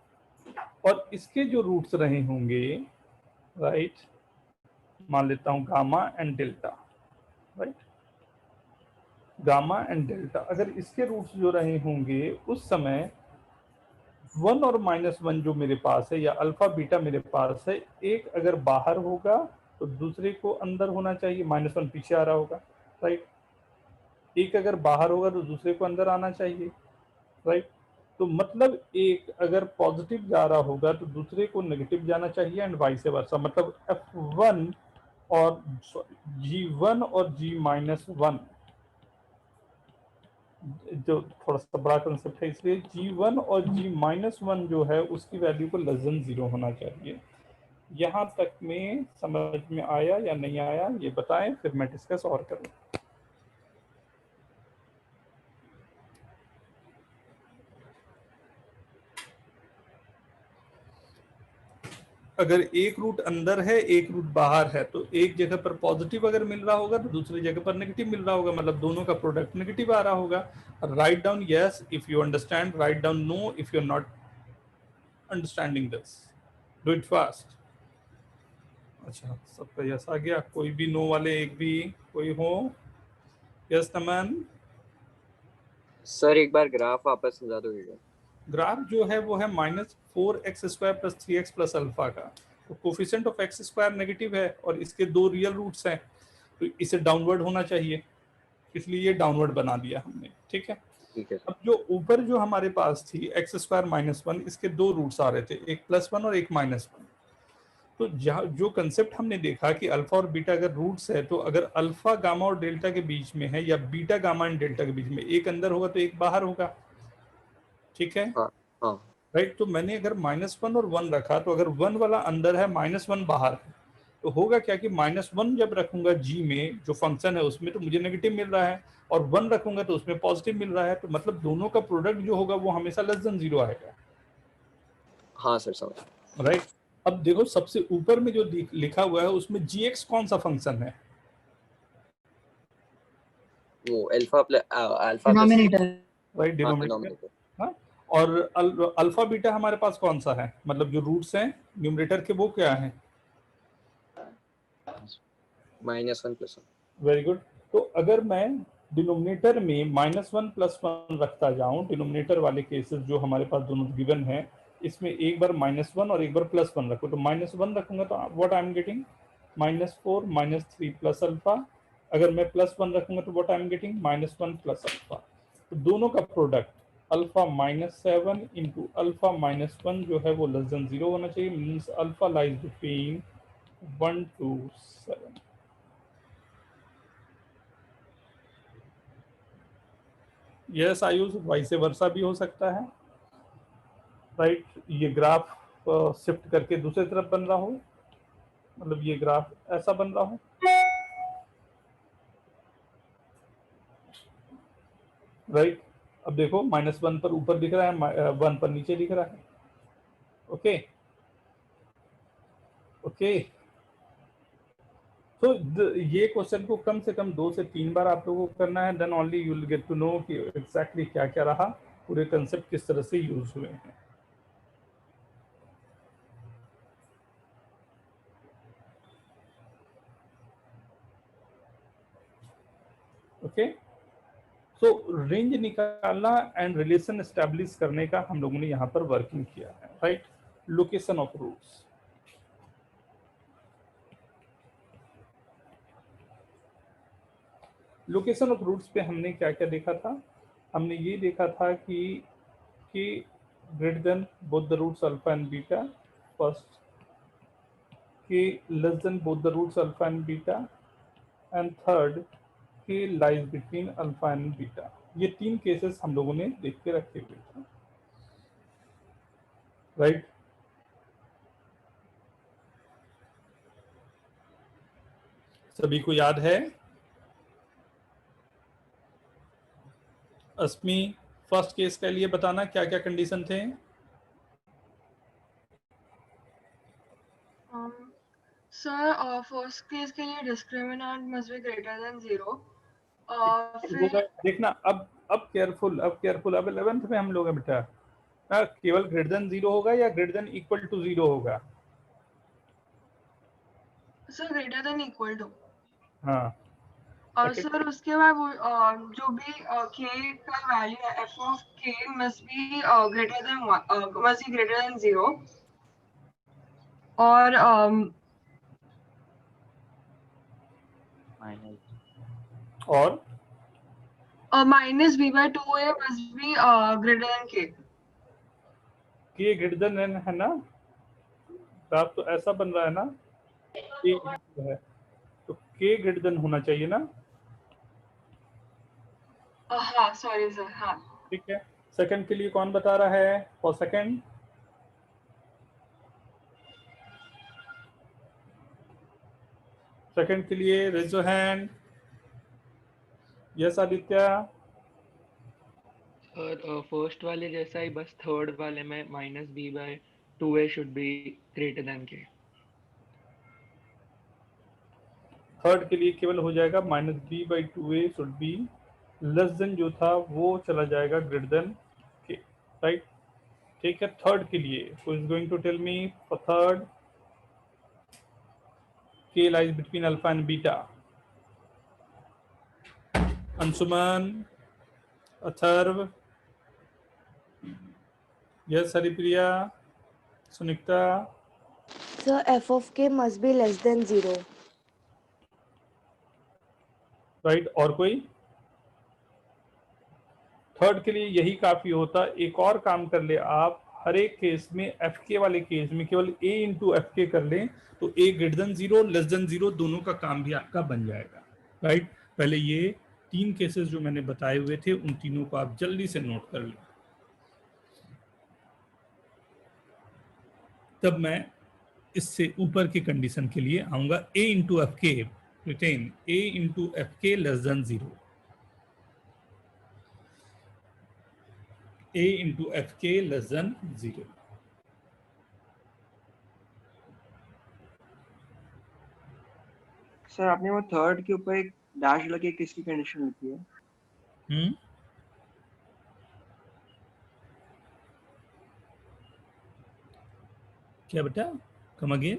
और इसके जो रूट्स रहे होंगे, राइट, मान लेता हूँ gamma and delta. Right, gamma and delta, अगर इसके रूट्स जो रहे होंगे उस समय 1 और -1 जो मेरे पास है, या अल्फा बीटा मेरे पास है, एक अगर बाहर होगा तो दूसरे को अंदर होना चाहिए, -1 पीछे आ रहा होगा। राइट, एक अगर बाहर होगा तो दूसरे को अंदर आना चाहिए। राइट, तो मतलब एक अगर पॉजिटिव जा रहा होगा तो दूसरे को नेगेटिव जाना चाहिए एंड वाइस वर्सा। मतलब F1 और G1 और G-1, जो थोड़ा सा बड़ा कंसेप्ट है इसलिए G1 और G-1 जो है उसकी वैल्यू को <0 होना चाहिए। यहाँ तक में समझ में आया या नहीं आया ये बताएं, फिर मैं डिस्कस और करूँ। अगर एक रूट अंदर है एक रूट बाहर है, तो एक जगह पर पॉजिटिव अगर मिल रहा होगा तो दूसरी जगह पर नेगेटिव मिल रहा होगा, मतलब दोनों का प्रोडक्ट नेगेटिव आ रहा होगा। Right down yes if you understand, right down no if you are not understanding this, do it fast. अच्छा, सबका यस आ गया, कोई भी नो वाले एक भी कोई हो? यस नमन। सर एक बार ग्राफ वापस समझा दोगे? ग्राफ जो है वो है -4x² + 3x + अल्फा का, तो कोफिशिएंट ऑफ x² नेगेटिव है और इसके 2 रियल रूट्स हैं, तो इसे डाउनवर्ड होना चाहिए, इसलिए ये डाउनवर्ड बना दिया हमने। ठीक है, ठीक है। अब जो ऊपर जो हमारे पास थी x² - 1, इसके 2 रूट्स आ रहे थे, एक +1 और एक -1। तो जो कंसेप्ट हमने देखा कि अल्फा और बीटा अगर रूट्स है, तो अगर अल्फा गामा और डेल्टा के बीच में है या बीटा गामा एंड डेल्टा के बीच में, एक अंदर होगा तो एक बाहर होगा। ठीक है, हाँ हाँ राइट, तो मैंने अगर -1 और 1 रखा, तो अगर 1 वाला अंदर है -1 बाहर है, तो होगा क्या कि -1 जब रखूंगा g में जो फंक्शन है उसमें, तो मुझे नेगेटिव मिल रहा है, और 1 रखूंगा तो उसमें पॉजिटिव मिल रहा है, तो मतलब दोनों का प्रोडक्ट जो होगा वो हमेशा <0 आएगा। हाँ सर समझ। राइट, अब देखो सबसे ऊपर में जो लिखा हुआ है उसमें gx कौन सा फंक्शन है? वो alpha plus denominator. Right, denominator. हाँ, और अल्फा बीटा हमारे पास कौन सा है, मतलब जो रूट्स हैं न्यूमरेटर के वो क्या है? -1 + 1। Very good. तो अगर मैं डिनोमिनेटर में -1 + 1 रखता जाऊं, डिनोमिनेटर वाले केसेस जो हमारे पास दोनों गिवन है, इसमें एक बार -1 और एक बार +1 रखो, तो -1 रखूंगा तो what I am getting -4 -3 plus alpha. अगर मैं +1 रखूंगा तो what I am getting -1 plus alpha. तो दोनों का प्रोडक्ट अल्फा -7 इंटू अल्फा -1 जो है वो <0 होना चाहिए, means alpha lies between 1 to 7। Yes Ayush, vice versa भी हो सकता है, राइट। ये ग्राफ शिफ्ट करके दूसरी तरफ बन रहा हो, मतलब ये ग्राफ ऐसा बन रहा हो, राइट। अब देखो -1 पर ऊपर दिख रहा है, 1 पर नीचे दिख रहा है। Okay okay. तो ये क्वेश्चन को कम से कम 2 से 3 बार आप लोगों को करना है, then only you will get to know कि एग्जैक्टली क्या क्या रहा, पूरे कंसेप्ट किस तरह से यूज हुए हैं। ओके, सो रेंज निकालना एंड रिलेशन एस्टैब्लिश करने का हम लोगों ने यहाँ पर वर्किंग किया है, right. Location of roots, location of roots पे हमने क्या क्या देखा था? हमने ये देखा था कि greater than both the roots alpha and beta, first के less than both the roots alpha and beta, and third के lies between alpha and beta. ये 3 केसेस हम लोगों ने देख के रखे हुए थे, राइट। सभी को याद है? अस्मी, फर्स्ट केस के लिए बताना क्या क्या कंडीशन थे? सर फर्स्ट केस के लिए discriminant must be greater than 0। फिर देखना, अब केयरफुल, अब 11th में हम लोग हैं बेटा, केवल ग्रेटर देन 0 होगा या ग्रेटर देन इक्वल टू 0 होगा? Sir greater than equal to. हाँ, और सर उसके बाद वो जो भी k का वैल्यू है f of k must be greater than 0। और minus b/2a must be greater than k। k greater than है ना, ग्राफ तो ऐसा बन रहा है ना, k है तो k ग्रेटर देन होना चाहिए ना, हाँ सॉरी सर, हाँ। ठीक है। सेकंड के लिए कौन बता रहा है फॉर सेकंड? सेकंड के लिए raise your hand. Yes Aditya. और फर्स्ट वाले जैसा ही, बस थर्ड वाले में -b/2a should be greater than k। Third के लिए केवल हो जाएगा -b/2a should be less then, जो था वो चला जाएगा ग्रेटर देन के, राइट। ठीक है, थर्ड के लिए who is going to tell me for third? k lies between alpha and beta. Anshuman, Atharva, yes Haripriya, Sunita. Sir, f of k must be less than 0. Right, और कोई? थर्ड के लिए यही काफी होता। एक और काम कर ले आप, हर एक केस में एफ के वाले केस में केवल a इंटू एफ के कर लें तो a greater than 0 less than 0 दोनों का काम भी आपका बन जाएगा, राइट। पहले ये 3 केसेस जो मैंने बताए हुए थे उन तीनों को आप जल्दी से नोट कर लें, तब मैं इससे ऊपर की कंडीशन के लिए आऊंगा। a इंटू एफ के, रिटेन a इंटू एफ के less than 0, a into F के लेस देन 0। सर आपने वो थर्ड के ऊपर एक डैश लगे किसकी कंडीशन लिखी है? क्या बेटा, कम अगेन,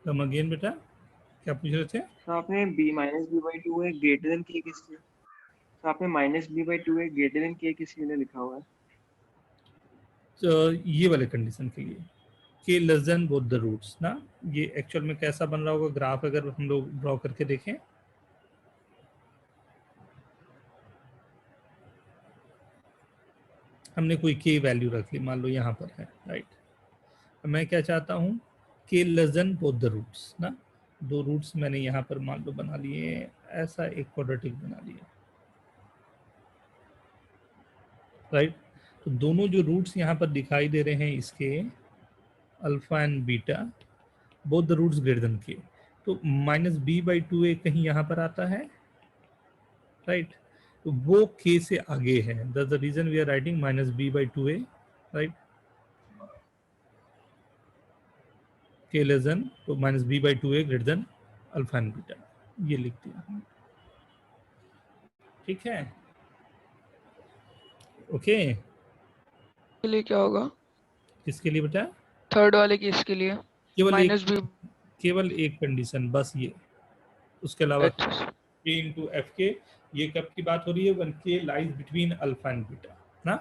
कम अगेन बेटा, क्या पूछ रहे थे? तो आपने b minus B by two है ग्रेटर देन के किसके, तो आपने माइनस बी बाई टू है ग्रेटर देन के किसके लिए लिखा हुआ है? तो ये वाले कंडीशन के लिए k less than both the roots ना, ये एक्चुअल में कैसा बन रहा होगा ग्राफ अगर हम लोग ड्रॉ करके देखें। हमने कोई के वैल्यू रख ली, मान लो यहाँ पर है, राइट। मैं क्या चाहता हूँ, k less than both the roots ना, दो रूट्स मैंने यहाँ पर मान लो बना लिए, ऐसा एक क्वाड्रेटिक बना लिया, राइट। तो दोनों जो रूट्स यहाँ पर दिखाई दे रहे हैं इसके, alpha and beta, both the roots greater than k, तो minus B by two a कहीं यहाँ पर आता है, राइट। तो वो के से आगे है, that's the reason we are writing minus B by two a, right. K less than, तो minus B by two a greater than alpha and beta, ये लिख दिया, ठीक है, ओके। के लिए क्या होगा? किसके लिए बेटा? थर्ड वाले केस के लिए केवल एक कंडीशन बस ये, उसके अलावा अच्छा के इंटू एफ के, ये कब की बात हो रही है, वन के lies between alpha and beta ना,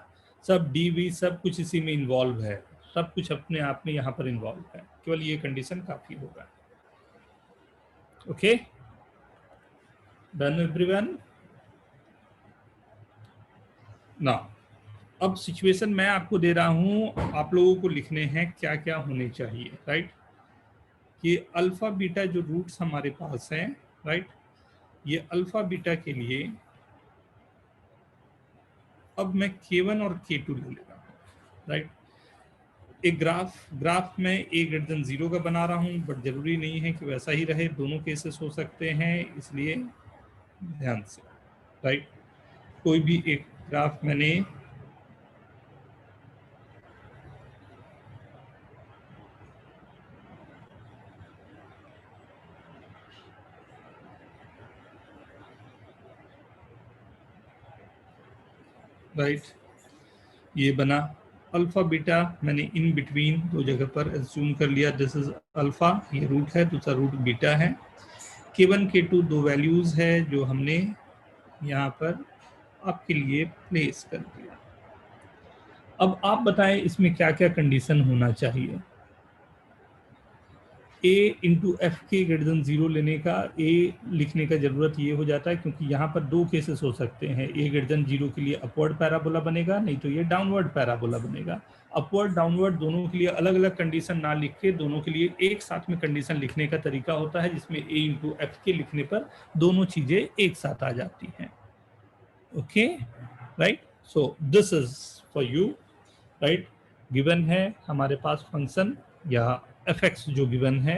सब डी वी सब कुछ इसी में इन्वॉल्व है, सब कुछ अपने आप में यहाँ पर इन्वॉल्व है, केवल ये कंडीशन काफी होगा, ओके। डन एवरीवन ना। अब सिचुएशन मैं आपको दे रहा हूं, आप लोगों को लिखने हैं क्या क्या होने चाहिए, राइट। ये अल्फा बीटा जो रूट्स हमारे पास हैं, राइट, ये अल्फा बीटा के लिए अब मैं K1 और K2 ले लेता हूँ, राइट। एक ग्राफ में ए ग्रेटर देन 0 का बना रहा हूँ, बट जरूरी नहीं है कि वैसा ही रहे, दोनों केसेस हो सकते हैं, इसलिए ध्यान से, राइट। कोई भी एक ग्राफ मैंने राइट, ये बना, अल्फा बीटा मैंने इन बिटवीन दो जगह पर एज्यूम कर लिया, दिस इज अल्फा, ये रूट है, दूसरा रूट बीटा है। K1 K2 दो वैल्यूज है जो हमने यहाँ पर आपके लिए प्लेस कर दिया। अब आप बताएं इसमें क्या क्या कंडीशन होना चाहिए। a इंटू एफ के ग्रेटर देन 0 लेने का, a लिखने का जरूरत ये हो जाता है क्योंकि यहाँ पर दो केसेस हो सकते हैं, a ग्रेटर देन 0 के लिए अपवर्ड पैराबोला बनेगा, नहीं तो ये डाउनवर्ड पैराबोला बनेगा। अपवर्ड डाउनवर्ड दोनों के लिए अलग अलग कंडीशन ना लिख के दोनों के लिए एक साथ में कंडीशन लिखने का तरीका होता है, जिसमें a इंटू एफ के लिखने पर दोनों चीजें एक साथ आ जाती हैं, okay, right. So this is for you, right. Given है हमारे पास फंक्शन या एफ एक्स जो गिवन है,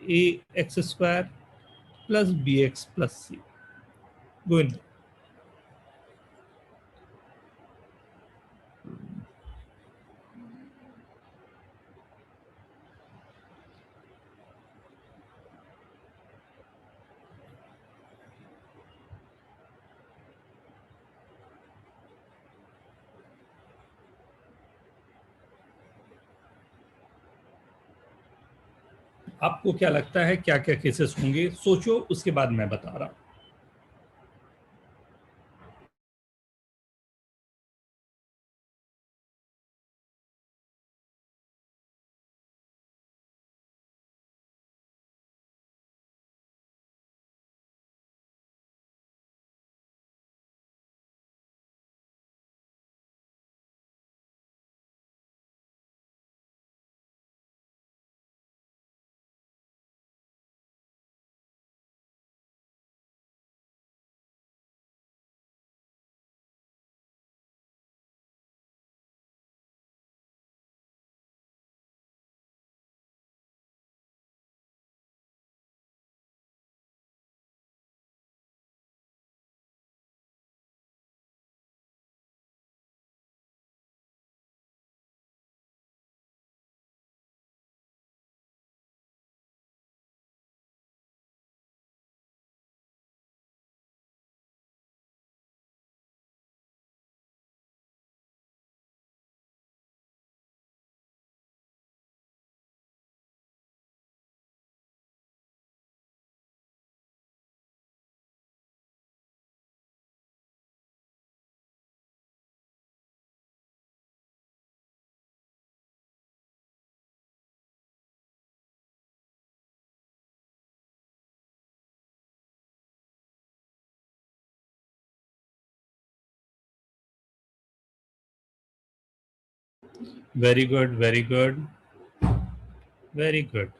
a x square plus b x plus c, going. आपको क्या लगता है क्या क्या केसेस होंगे, सोचो, उसके बाद मैं बता रहा हूं। Very good, very good, very good.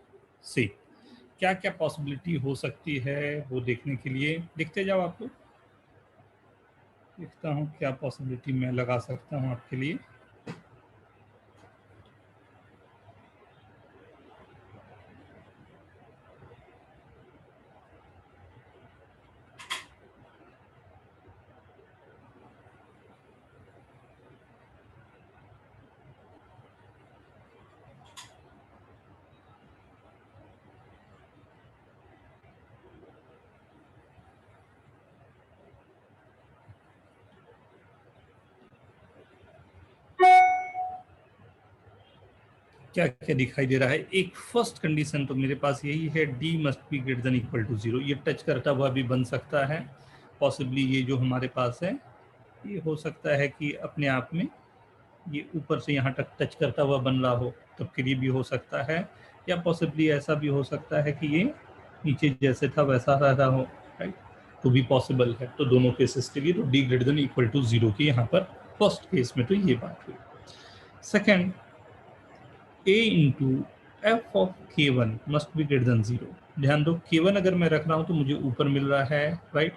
See क्या क्या पॉसिबिलिटी हो सकती है वो देखने के लिए लिखते जाओ आप लोग। लिखता हूँ क्या पॉसिबिलिटी मैं लगा सकता हूँ आपके लिए। क्या क्या दिखाई दे रहा है? एक फर्स्ट कंडीशन तो मेरे पास यही है, D must be greater than equal to 0। ये टच करता हुआ भी बन सकता है पॉसिबली। ये जो हमारे पास है ये हो सकता है कि अपने आप में ये ऊपर से यहाँ तक टच करता हुआ बन रहा हो, तब के लिए भी हो सकता है। या पॉसिबली ऐसा भी हो सकता है कि ये नीचे जैसे था वैसा रहा हो, राइट? तो भी पॉसिबल है। तो दोनों केसेस के लिए तो D greater than equal to 0 की यहाँ पर फर्स्ट केस में तो ये बात हुई। Second, a into F of k1 must be greater than 0। ध्यान दो, k1 अगर मैं रख रहा हूँ तो मुझे ऊपर मिल रहा है, right?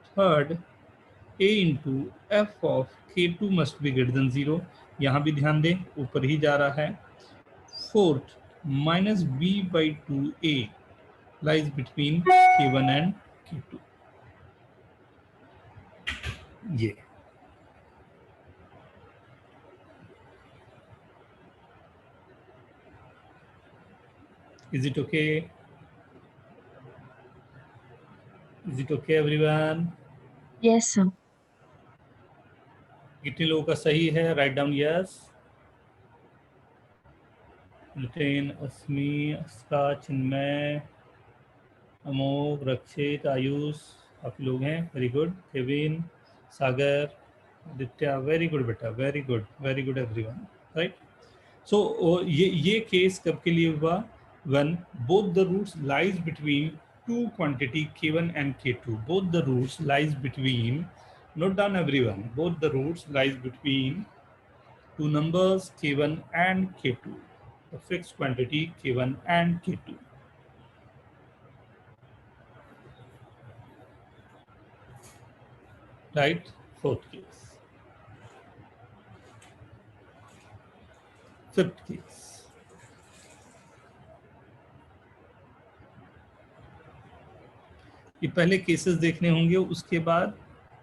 Third, a into F of k2 must be greater than 0। यहाँ भी ध्यान दें, ऊपर ही जा रहा है। Fourth, minus b by 2a lies between k1 and k2। ये is it okay? Is it okay everyone? Yes, sir. कितने लोगों का सही है? Write down yes. Nitin, Asmi, Aska, Chinmay, Amok, Rakshit, Ayush, काफी लोग हैं। Very good. Kevin, Sagar, Aditya, very good बेटा, very good everyone, right? So ये केस कब के लिए हुआ? When both the roots lies between two quantity k1 and k2। Both the roots lies between, note down everyone, both the roots lies between two numbers k1 and k2, the fixed quantity k1 and k2, right? Fourth case. Fifth case. ये पहले cases देखने होंगे, उसके बाद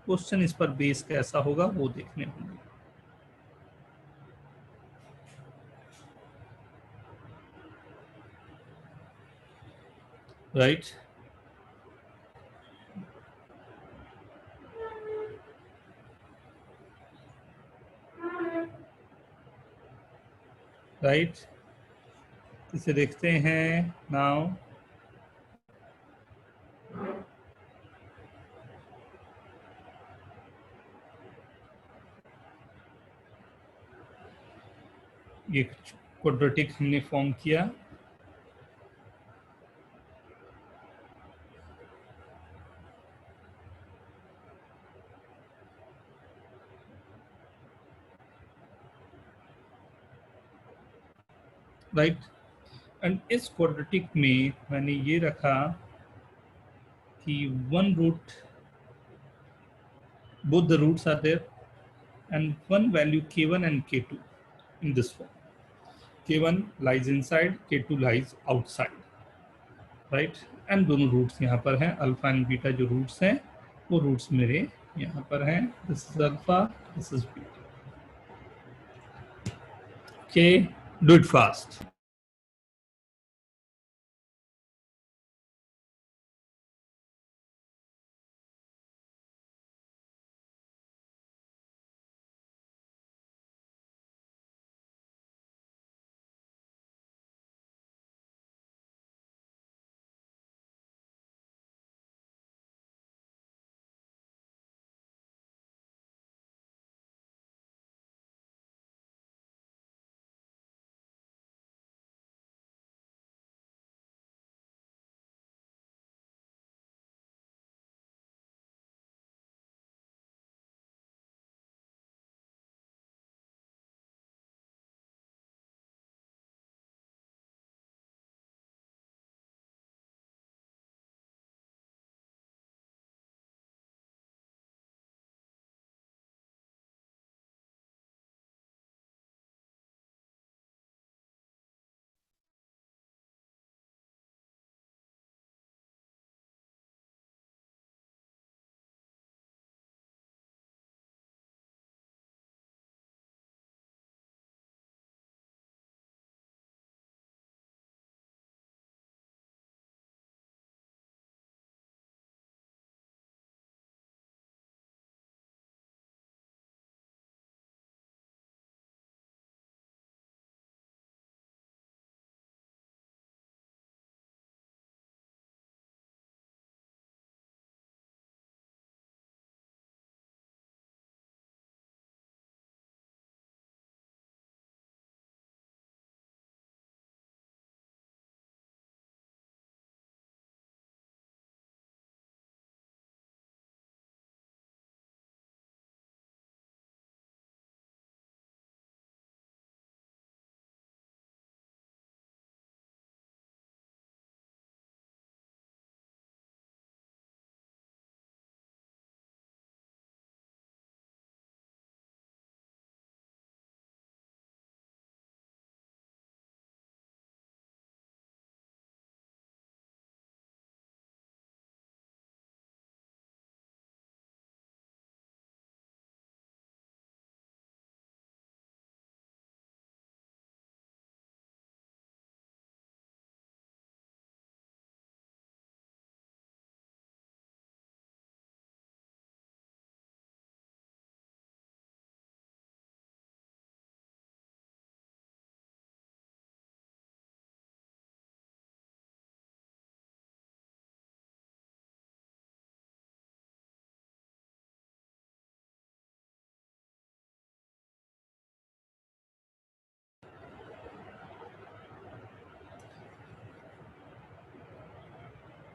question इस पर base कैसा होगा वो देखने होंगे, राइट? राइट, इसे देखते हैं नाउ। ये क्वाड्रेटिक हमने फॉर्म किया, राइट? एंड इस क्वाड्रेटिक में मैंने ये रखा कि one root, both the roots are there and one value k1 and k2 in this form. k1 lies inside, k2 lies outside, right? and दोनों रूट्स यहाँ पर हैं, अल्फा एंड बीटा जो रूट्स हैं वो रूट्स मेरे यहाँ पर हैं। This is alpha, this is beta. Okay, do it fast.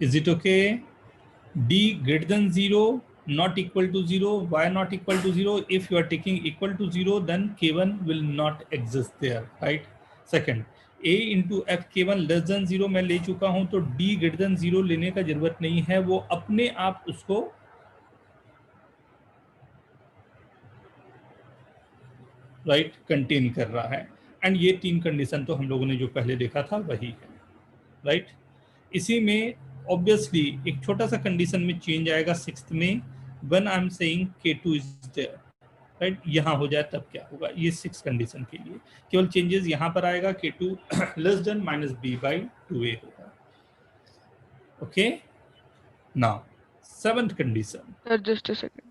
Is it okay? D greater than 0, not equal to 0. Why not equal to 0? If you are taking equal to 0, then K1 will not exist there, right? Second, A into F K1 less than 0 मैं ले चुका हूं, तो D greater than 0 लेने का जरूरत नहीं है, वो अपने आप उसको राइट कंटेन कर रहा है। एंड ये 3 कंडीशन तो हम लोगों ने जो पहले देखा था वही है, राइट? इसी में ऑब्वियसली एक छोटा सा कंडीशन में चेंज आएगा 6th में, when I am saying K2 is there, right? यहाँ हो जाए तब क्या होगा, ये 6 कंडीशन के लिए केवल चेंजेस यहाँ पर आएगा, K2 लेस देन -b/2a होगा। Okay, now 7th condition. Sir, just a second.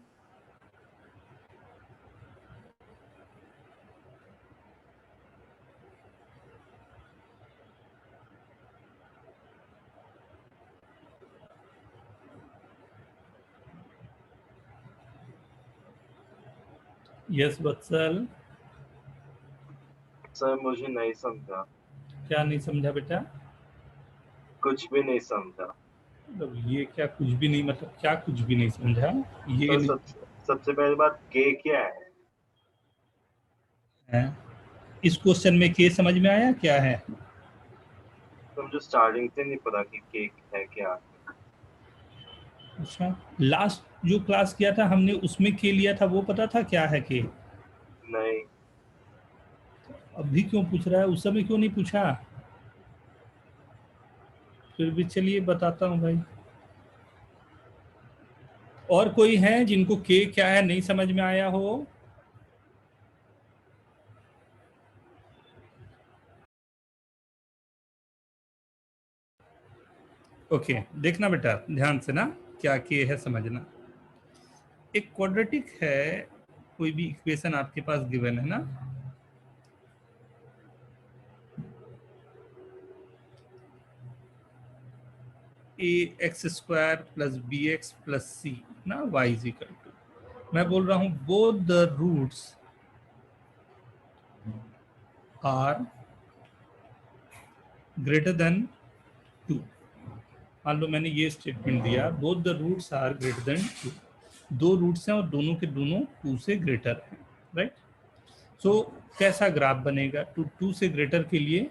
Yes Vatsal. Sir मुझे नहीं समझा। क्या नहीं समझा बेटा? कुछ भी नहीं समझा। मतलब ये क्या कुछ भी नहीं, मतलब क्या कुछ भी नहीं समझा? ये तो सबसे पहली बात के क्या है? इस क्वेश्चन में के समझ में आया क्या है? तो मुझे स्टार्टिंग से नहीं पता कि के है क्या। अच्छा, लास्ट जो क्लास किया था हमने उसमें के लिया था, वो पता था क्या है के? नहीं। अभी क्यों पूछ रहा है? उस समय क्यों नहीं पूछा? फिर भी चलिए बताता हूँ भाई। और कोई है जिनको के क्या है नहीं समझ में आया हो? ओके, देखना बेटा ध्यान से ना, क्या के है समझना। एक क्वाड्रेटिक है, कोई भी इक्वेशन आपके पास गिवन है ना, ax² + bx + c ना y = मैं बोल रहा हूं both the roots are greater than 2। मान लो मैंने ये स्टेटमेंट दिया, both the roots are greater than 2। 2 रूट्स हैं और दोनों के दोनों 2 से ग्रेटर हैं, राइट? सो कैसा ग्राफ बनेगा? 2 से ग्रेटर के लिए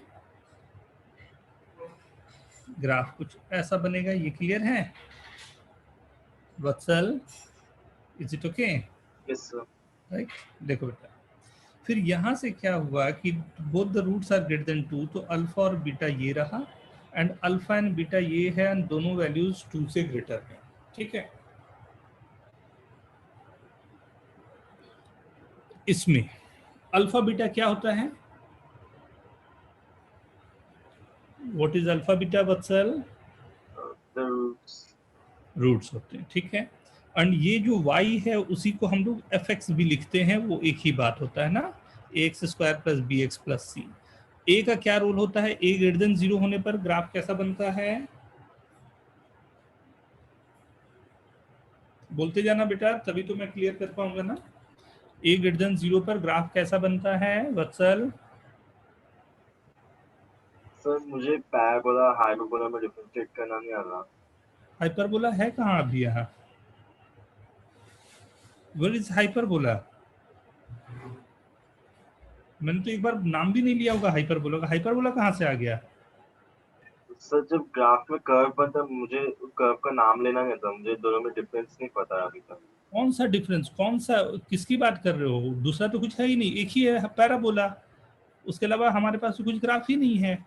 ग्राफ कुछ ऐसा बनेगा। ये क्लियर है Vatsal? Is it okay? Yes sir. Right, देखो बेटा, फिर यहाँ से क्या हुआ कि both the roots are greater than 2, तो अल्फा और बीटा ये रहा, एंड अल्फा एंड बीटा ये है, एंड दोनों वैल्यूज 2 से ग्रेटर है, ठीक है? इसमें अल्फा बीटा क्या होता है? What is alpha beta Vatsal? Roots होते हैं, ठीक है? एंड ये जो y है उसी को हम लोग fx भी लिखते हैं, वो एक ही बात होता है ना, ax² + bx + c। a का क्या रोल होता है? a ग्रेटर देन 0 होने पर ग्राफ कैसा बनता है? बोलते जाना बेटा, तभी तो मैं क्लियर कर पाऊंगा ना। a ग्रेटर देन 0 पर ग्राफ कैसा बनता है वत्सल? सर मुझे पैराबोला हाइपरबोला में डिफरेंशिएट करना नहीं आ रहा। हाइपरबोला है कहाँ अभी? यहाँ व्हेयर इज हाइपरबोला? मैंने तो एक बार नाम भी नहीं लिया होगा हाइपरबोला का। हाइपरबोला कहाँ से आ गया? सर जब ग्राफ में कर्व बनता मुझे कर्व का नाम लेना नहीं था, मुझे दोनों में डिफरेंस नहीं पता अभी तक। कौन सा डिफरेंस? कौन सा, किसकी बात कर रहे हो? दूसरा तो कुछ है ही नहीं, एक ही है पैराबोला। उसके अलावा हमारे पास तो कुछ ग्राफ ही नहीं है।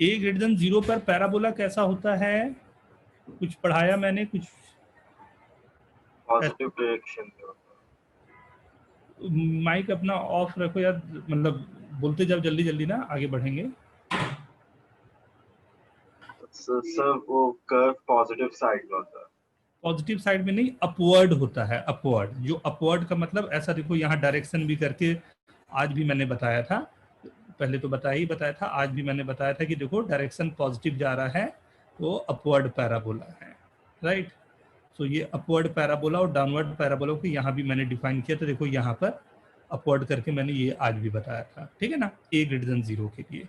a ग्रेटर देन 0 पर पैराबोला कैसा होता है? कुछ पढ़ाया मैंने, कुछ पॉजिटिव डायरेक्शन में होता है। माइक अपना ऑफ रखो यार, मतलब बोलते जाओ जल्दी जल्दी ना, आगे बढ़ेंगे। सर वो कर्व पॉजिटिव साइड में होता है। पॉजिटिव साइड में नहीं, अपवर्ड होता है। अपवर्ड, जो अपवर्ड का मतलब ऐसा, देखो यहाँ डायरेक्शन भी करके आज भी मैंने बताया था, पहले तो बताया था, आज भी मैंने बताया था कि देखो डायरेक्शन पॉजिटिव जा रहा है तो अपवर्ड पैराबोला है, राइट? सो ये अपवर्ड पैराबोला और डाउनवर्ड पैराबोला को यहाँ भी मैंने डिफाइन किया, तो देखो यहाँ पर अपवर्ड करके मैंने ये आज भी बताया था, ठीक है ना, a ग्रेटर देन 0 के लिए,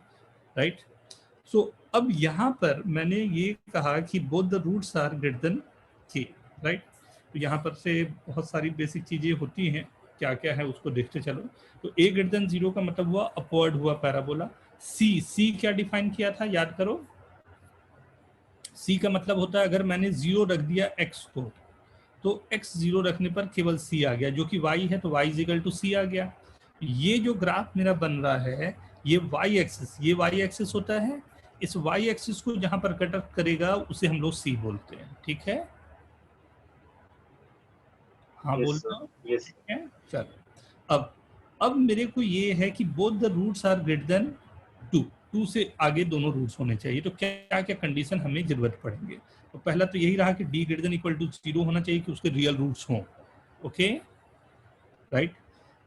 राइट? सो अब यहाँ पर मैंने ये कहा कि both the roots are greater than k, right. तो यहाँ पर से बहुत सारी बेसिक चीजें होती हैं, क्या क्या है उसको देखते चलो। तो a ग्रेटर देन 0 का मतलब हुआ अपवर्ड हुआ पैराबोला। c क्या डिफाइन किया था, याद करो। c का मतलब होता है अगर मैंने 0 रख दिया x को, तो x 0 रखने पर केवल c आ गया, जो कि y है, तो y इक्वल टू c आ गया। ये जो ग्राफ मेरा बन रहा है, ये y एक्सिस, ये y एक्सिस होता है। इस y एक्सिस को जहां पर कट करेगा उसे हम लोग c बोलते हैं, ठीक है। हाँ Yes, बोलता sir. हूँ, Yes. ठीक है। चलो अब मेरे को ये है कि both the roots are greater than 2 से आगे दोनों रूट्स होने चाहिए। तो क्या क्या कंडीशन हमें जरूरत पड़ेंगे। तो पहला तो यही रहा कि d greater than equal to 0 होना चाहिए, कि उसके रियल रूट्स हों, ओके, राइट।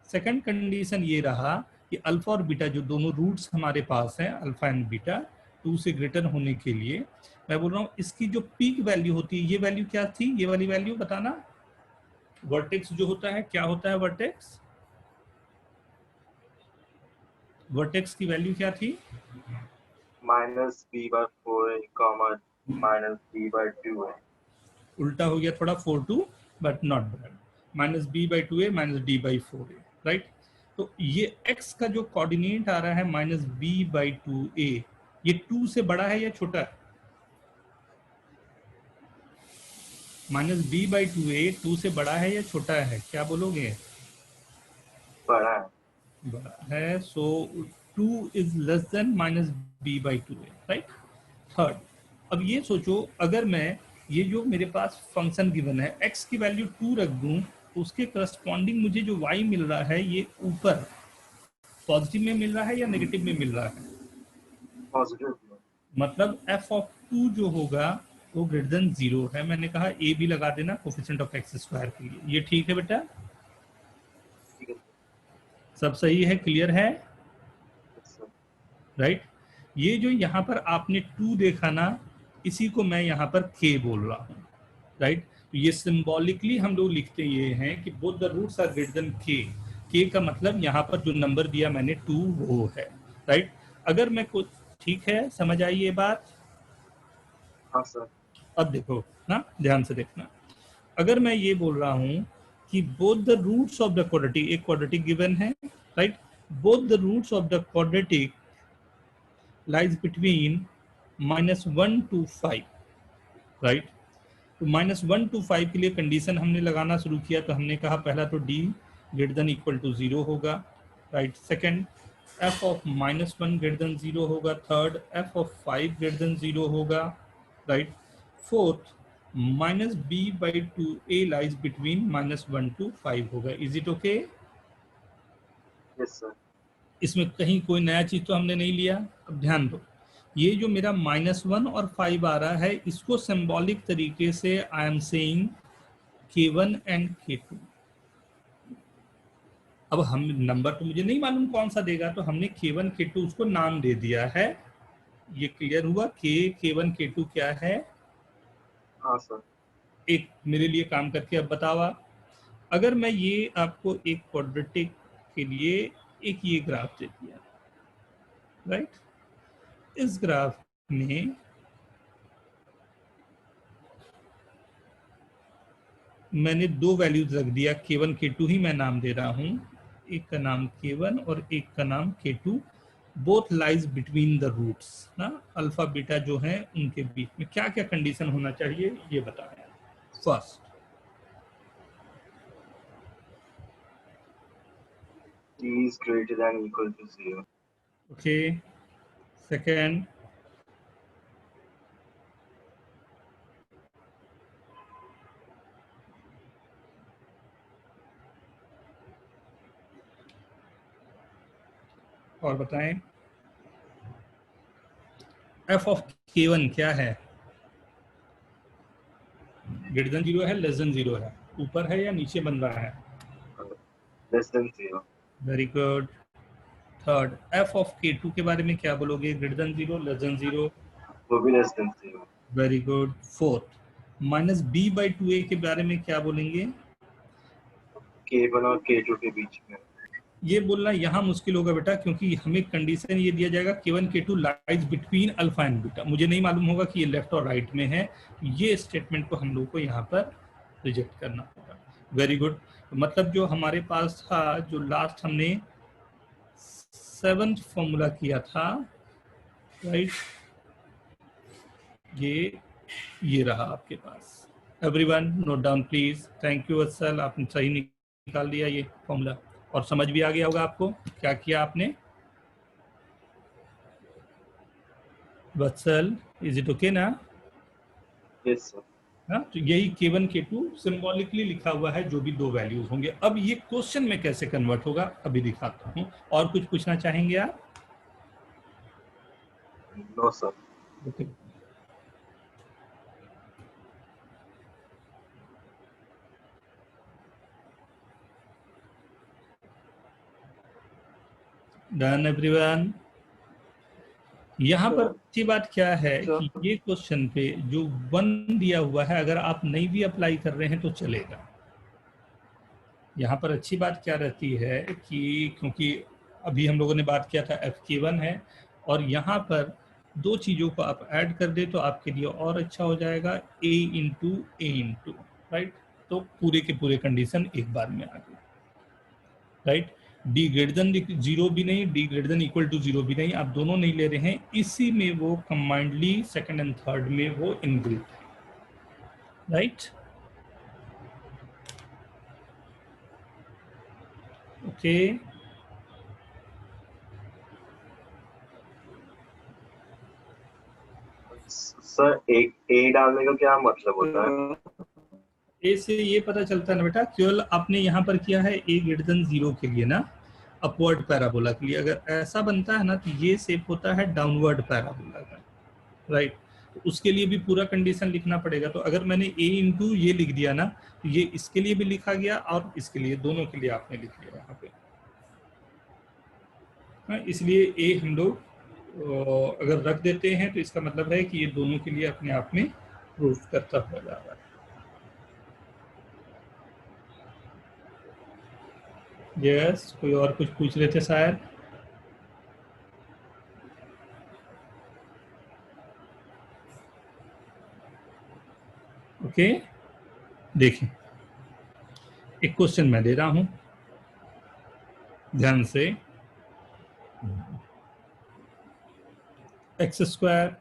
सेकंड कंडीशन ये रहा कि अल्फा और बीटा जो दोनों रूट्स हमारे पास हैं, अल्फा एंड बीटा, 2 से ग्रेटर होने के लिए मैं बोल रहा हूँ इसकी जो पीक वैल्यू होती है, ये वैल्यू क्या थी, ये वाली वैल्यू बताना। वर्टेक्स जो होता है, क्या होता है वर्टेक्स, वर्टेक्स की वैल्यू क्या थी, Minus b by 4a, comma minus b by 2a. उल्टा हो गया थोड़ा, 4 2 but not bad, minus B by 2a minus D by 4a, right. तो ये x का जो कोऑर्डिनेट आ रहा है माइनस बी बाई 2a, ये 2 से बड़ा है या छोटा है। माइनस बी बाई 2a 2 से बड़ा है या छोटा है, क्या बोलोगे। बड़ा है। बड़ा है, so 2 is less than minus B by 2a, right. Third, अब ये सोचो अगर मैं ये जो मेरे पास फंक्शन गिवन है x की वैल्यू 2 रख दूं, तो उसके करस्पॉन्डिंग मुझे जो y मिल रहा है ये ऊपर पॉजिटिव में मिल रहा है या नेगेटिव में मिल रहा है। पॉजिटिव। मतलब f ऑफ 2 जो होगा वो ग्रेटर देन 0 है। मैंने कहा a भी लगा देना कोफिशिएंट ऑफ x स्क्वायर के लिए। ये ठीक है बेटा, सब सही है, क्लियर है, राइट। ये जो यहाँ पर आपने 2 देखा ना, इसी को मैं यहाँ पर k बोल रहा हूँ, राइट। तो ये सिंबॉलिकली हम लोग लिखते ये हैं कि both the roots are greater than k का मतलब यहाँ पर जो नंबर दिया मैंने 2 वो है, राइट। अगर मैं कुछ, ठीक है, समझ आई ये बात। हाँ सर। अब देखो ना, ध्यान से देखना, अगर मैं ये बोल रहा हूँ कि both the roots of the quadratic, एक क्वाड्रेटिक गिवन है, right, both the roots of the quadratic lies between -1 to 5, right. तो -1 to 5 के लिए कंडीशन हमने लगाना शुरू किया। तो हमने कहा पहला तो d greater than equal to 0 होगा, right. Second, f of -1 greater than 0 होगा। Third, f of 5 greater than 0 होगा, right. Fourth, -b/2a lies between -1 to 5 होगा। Is it okay? Yes sir. इसमें कहीं कोई नया चीज तो हमने नहीं लिया। अब ध्यान दो, ये जो मेरा -1 और 5 आ रहा है, इसको सिंबॉलिक तरीके से आई am saying k1 and k2। अब हम नंबर तो मुझे नहीं मालूम कौन सा देगा, तो हमने k1 k2 उसको नाम दे दिया है। ये क्लियर हुआ? k1 k2 क्या है? हाँ सर। एक मेरे लिए काम करके अब बतावा, अगर मैं ये आपको एक क्वाड्रेटिक के लिए एक ये ग्राफ दे दिया, राइट। इस ग्राफ में मैंने 2 वैल्यूज रख दिया, k1 k2 ही मैं नाम दे रहा हूं। एक का नाम k1 और एक का नाम k2। Both lies between the roots ना, अल्फा बीटा जो है उनके बीच में क्या क्या कंडीशन होना चाहिए ये बताया। First, d is greater than equal to 0. Okay. Second, और बताएं, f ऑफ k1 क्या है? ग्रेटर देन 0 है, लेस देन 0 है, ऊपर है या नीचे बन रहा है? Less than 0. Very good. Third, f of k2 के बारे में क्या बोलोगे? Greater than 0, less than 0? वो भी less than 0. Very good. Fourth, -b/2a के बारे में क्या बोलेंगे? k1 और k2 के बीच में। ये बोलना यहाँ मुश्किल होगा बेटा, क्योंकि हमें कंडीशन ये दिया जाएगा K1 K2 lies between alpha and beta. मुझे नहीं मालूम होगा कि ये लेफ्ट और राइट में है। ये स्टेटमेंट को हम लोग को यहाँ पर रिजेक्ट करना होगा। Very good. मतलब जो हमारे पास था, जो लास्ट हमने 7th फॉर्मूला किया था, राइट, ये रहा आपके पास। Everyone note down please. Thank you Vatsal, आपने सही निकाल दिया ये फॉर्मूला और समझ भी आ गया होगा आपको क्या किया आपने। वत्सल, इज इट ओके ना? Yes sir. हाँ, तो यही K1 K2 सिंबॉलिकली लिखा हुआ है, जो भी दो वैल्यूज होंगे। अब ये क्वेश्चन में कैसे कन्वर्ट होगा अभी दिखाता हूँ। और कुछ पूछना चाहेंगे आप? No sir. Okay. Done everyone. यहाँ पर अच्छी बात क्या है कि ये क्वेश्चन पे जो 1 दिया हुआ है, अगर आप नहीं भी अप्लाई कर रहे हैं तो चलेगा। यहाँ पर अच्छी बात क्या रहती है कि क्योंकि अभी हम लोगों ने बात किया था FK1 है, और यहाँ पर दो चीज़ों को आप ऐड कर दे तो आपके लिए और अच्छा हो जाएगा, A into A into, right. तो पूरे के पूरे कंडीशन एक बार में आ गई, राइट। D ग्रेटर देन 0 भी नहीं, D greater than equal to 0 भी नहीं, आप दोनों नहीं ले रहे हैं। इसी में वो कंबाइंडली सेकंड एंड थर्ड में वो इनबिल्ट है, राइट। ओके। सर ए डालने का क्या मतलब होता है? ए से ये पता चलता है ना बेटा, केवल आपने यहाँ पर किया है A ग्रेटर देन 0 के लिए ना, अपवर्ड पैराबोला के लिए। अगर ऐसा बनता है ना तो ये शेप होता है डाउनवर्ड पैराबोला का, राइट। तो उसके लिए भी पूरा कंडीशन लिखना पड़ेगा। तो अगर मैंने A इंटू ये लिख दिया ना, तो ये इसके लिए भी लिखा गया और इसके लिए, दोनों के लिए आपने लिख दिया यहाँ पे। हाँ, इसलिए A हम लोग अगर रख देते हैं तो इसका मतलब है कि ये दोनों के लिए अपने आप में प्रूफ करता हुआ जा रहा है। यस, कोई और कुछ पूछ रहे थे शायद? ओके, देखिए एक क्वेश्चन मैं दे रहा हूं, ध्यान से। x square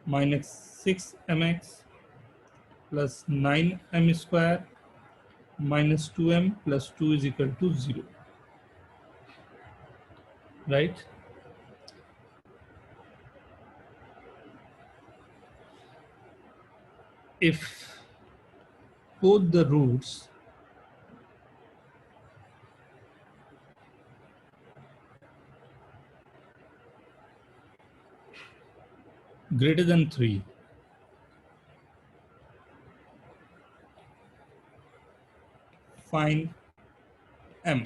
minus 6mx plus 9m square minus 2m plus 2 is equal to 0, right. If both the roots greater than 3, find m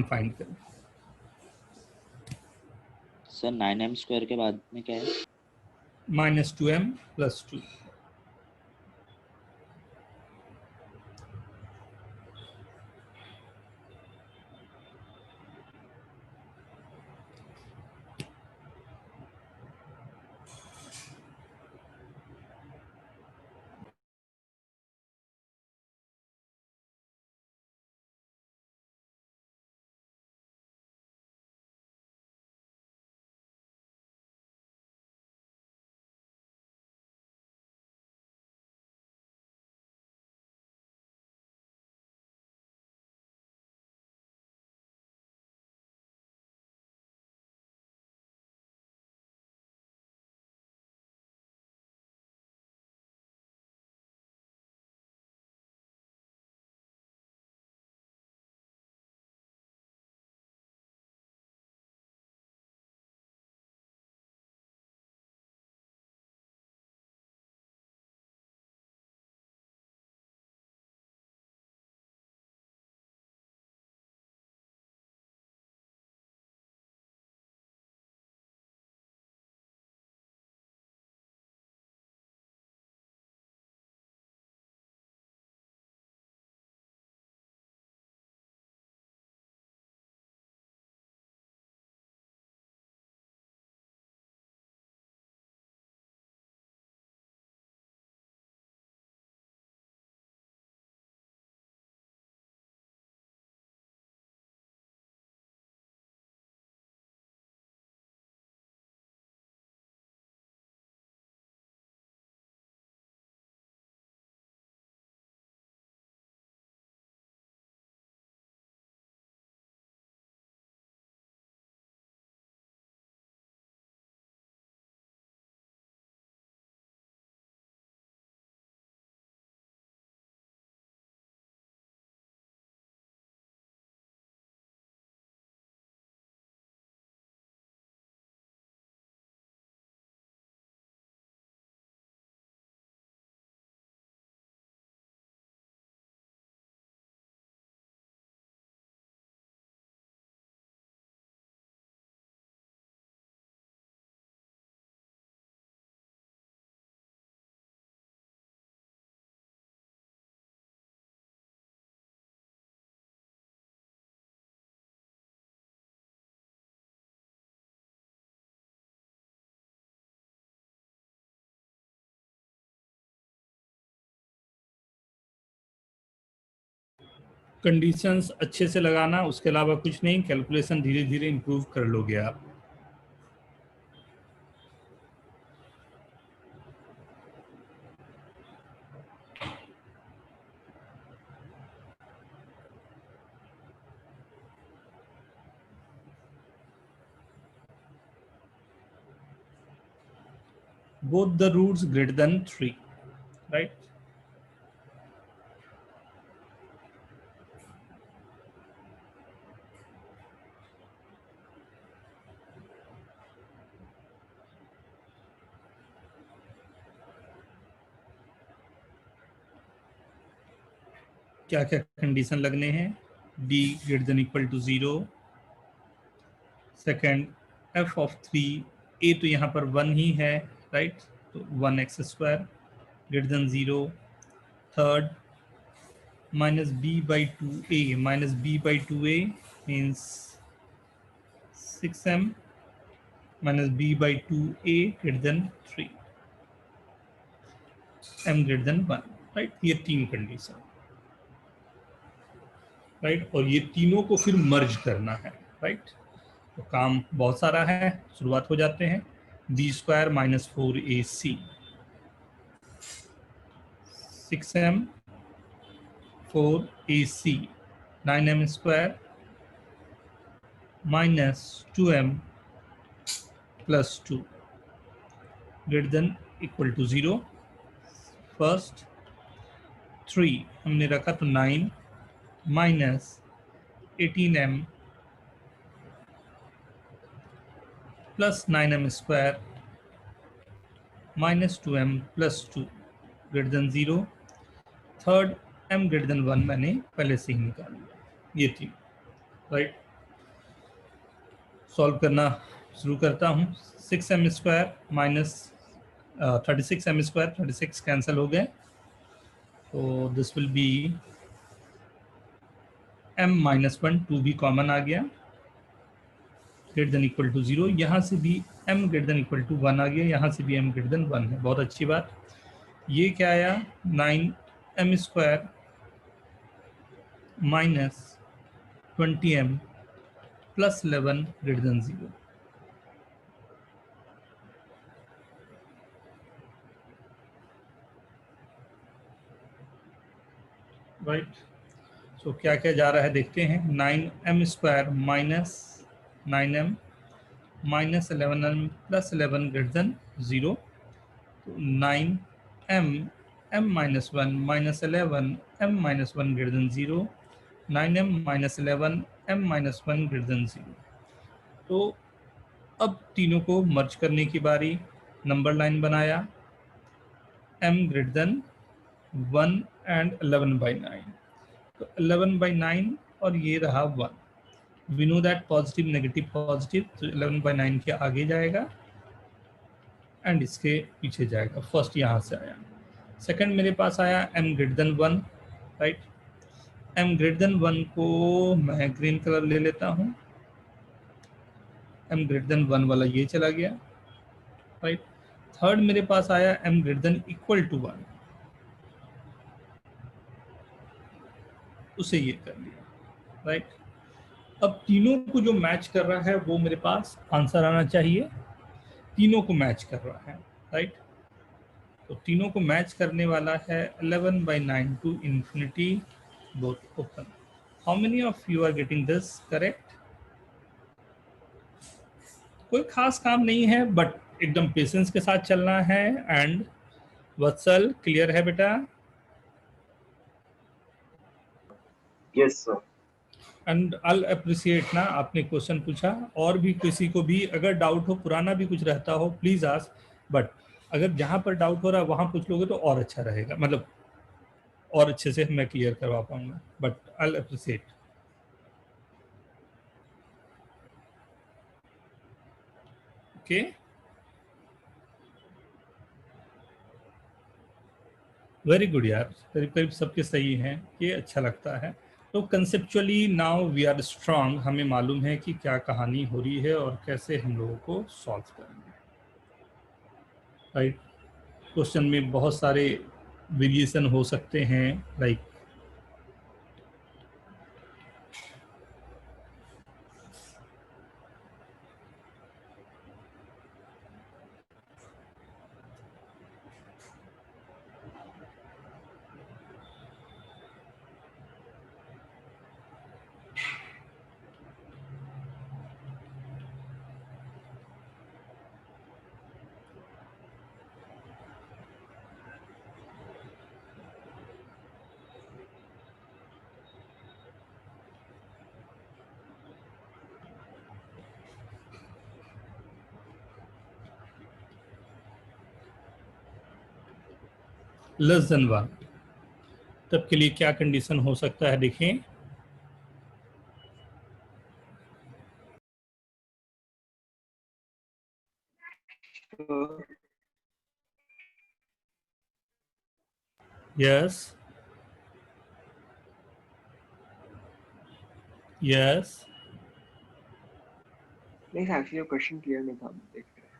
find करें। सर 9m स्क्वायर के बाद में क्या है? Minus 2m plus 2। कंडीशंस अच्छे से लगाना, उसके अलावा कुछ नहीं, कैलकुलेशन धीरे धीरे इंप्रूव कर लोगे आप। Both the roots greater than 3, right? क्या क्या कंडीशन लगने हैं? d greater than equal to 0, second f of 3, a तो यहाँ पर 1 ही है, राइट? तो 1x square greater than 0, third minus b by 2a means 6m minus b by 2a greater than 3, m greater than 1, right? ये तीन condition, right? और ये तीनों को फिर मर्ज करना है, राइट? तो काम बहुत सारा है, शुरुआत हो जाते हैं। b square minus 4ac, 6m 4ac, 9m square minus 2m plus 2 greater than equal to 0। First 3 हमने रखा तो 9 minus 18m plus 9m square minus 2m plus 2 greater than 0। Third m greater than 1 मैंने पहले से ही निकाल लिया, ये थी, राइट? सॉल्व करना शुरू करता हूँ। 6m square minus 36m square, 36 cancel हो गए, तो this will be m minus 1, 2 भी कॉमन आ गया, ग्रेटर देन इक्वल टू 0। यहाँ से भी m greater than equal to 1 आ गया, यहाँ से भी m ग्रेटर देन 1 है, बहुत अच्छी बात। ये क्या आया? 9m square minus 20m plus 11 greater than 0। Right, so क्या क्या जा रहा है देखते हैं। 9m square minus 9m minus 11m plus 11 greater than 0। तो 9m m minus 1 minus 11 m minus 1 greater than 0, 9m minus 11 m minus 1 greater than 0। तो अब तीनों को मर्ज करने की बारी। नंबर लाइन बनाया, m ग्रेटर देन 1 एंड 11/9, तो 11/9 और ये रहा 1। We know that positive negative positive, तो 11/9 के आगे जाएगा एंड इसके पीछे जाएगा। फर्स्ट यहाँ से आया, सेकंड मेरे पास आया m greater than 1, right? m greater than 1 को मैं ग्रीन कलर ले लेता हूँ, m ग्रेटर देन 1 वाला ये चला गया, राइट? थर्ड मेरे पास आया m greater than equal to 1, उसे ये कर लिया, राइट? अब तीनों को जो मैच कर रहा है वो मेरे पास आंसर आना चाहिए। तीनों को मैच कर रहा है, राइट? तो तीनों को मैच करने वाला है 11/9 to infinity both open. How many of you are getting this correct? कोई खास काम नहीं है, बट एकदम पेशेंस के साथ चलना है। एंड वत्सल, क्लियर है बेटा? Yes sir. And I appreciate ना, आपने क्वेश्चन पूछा, और भी किसी को भी अगर डाउट हो, पुराना भी कुछ रहता हो, प्लीज आस्क। बट अगर जहां पर डाउट हो रहा है वहां पूछ लोगे तो और अच्छा रहेगा, मतलब और अच्छे से मैं क्लियर करवा पाऊंगा। But I appreciate. Okay, very good यार, करीब करीब सबके सही हैं, ये अच्छा लगता है। तो conceptually now we are strong, हमें मालूम है कि क्या कहानी हो रही है और कैसे हम लोगों को सॉल्व करेंगे, राइट? क्वेश्चन में बहुत सारे वेरिएशन हो सकते हैं, लाइक लेस देन 1, तब के लिए क्या कंडीशन हो सकता है देखें। यस यस नहीं एक्चुअली क्वेश्चन क्लियर नहीं था, देख रहे हैं।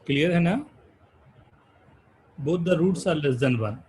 क्लियर है ना? Both the roots are less than 1।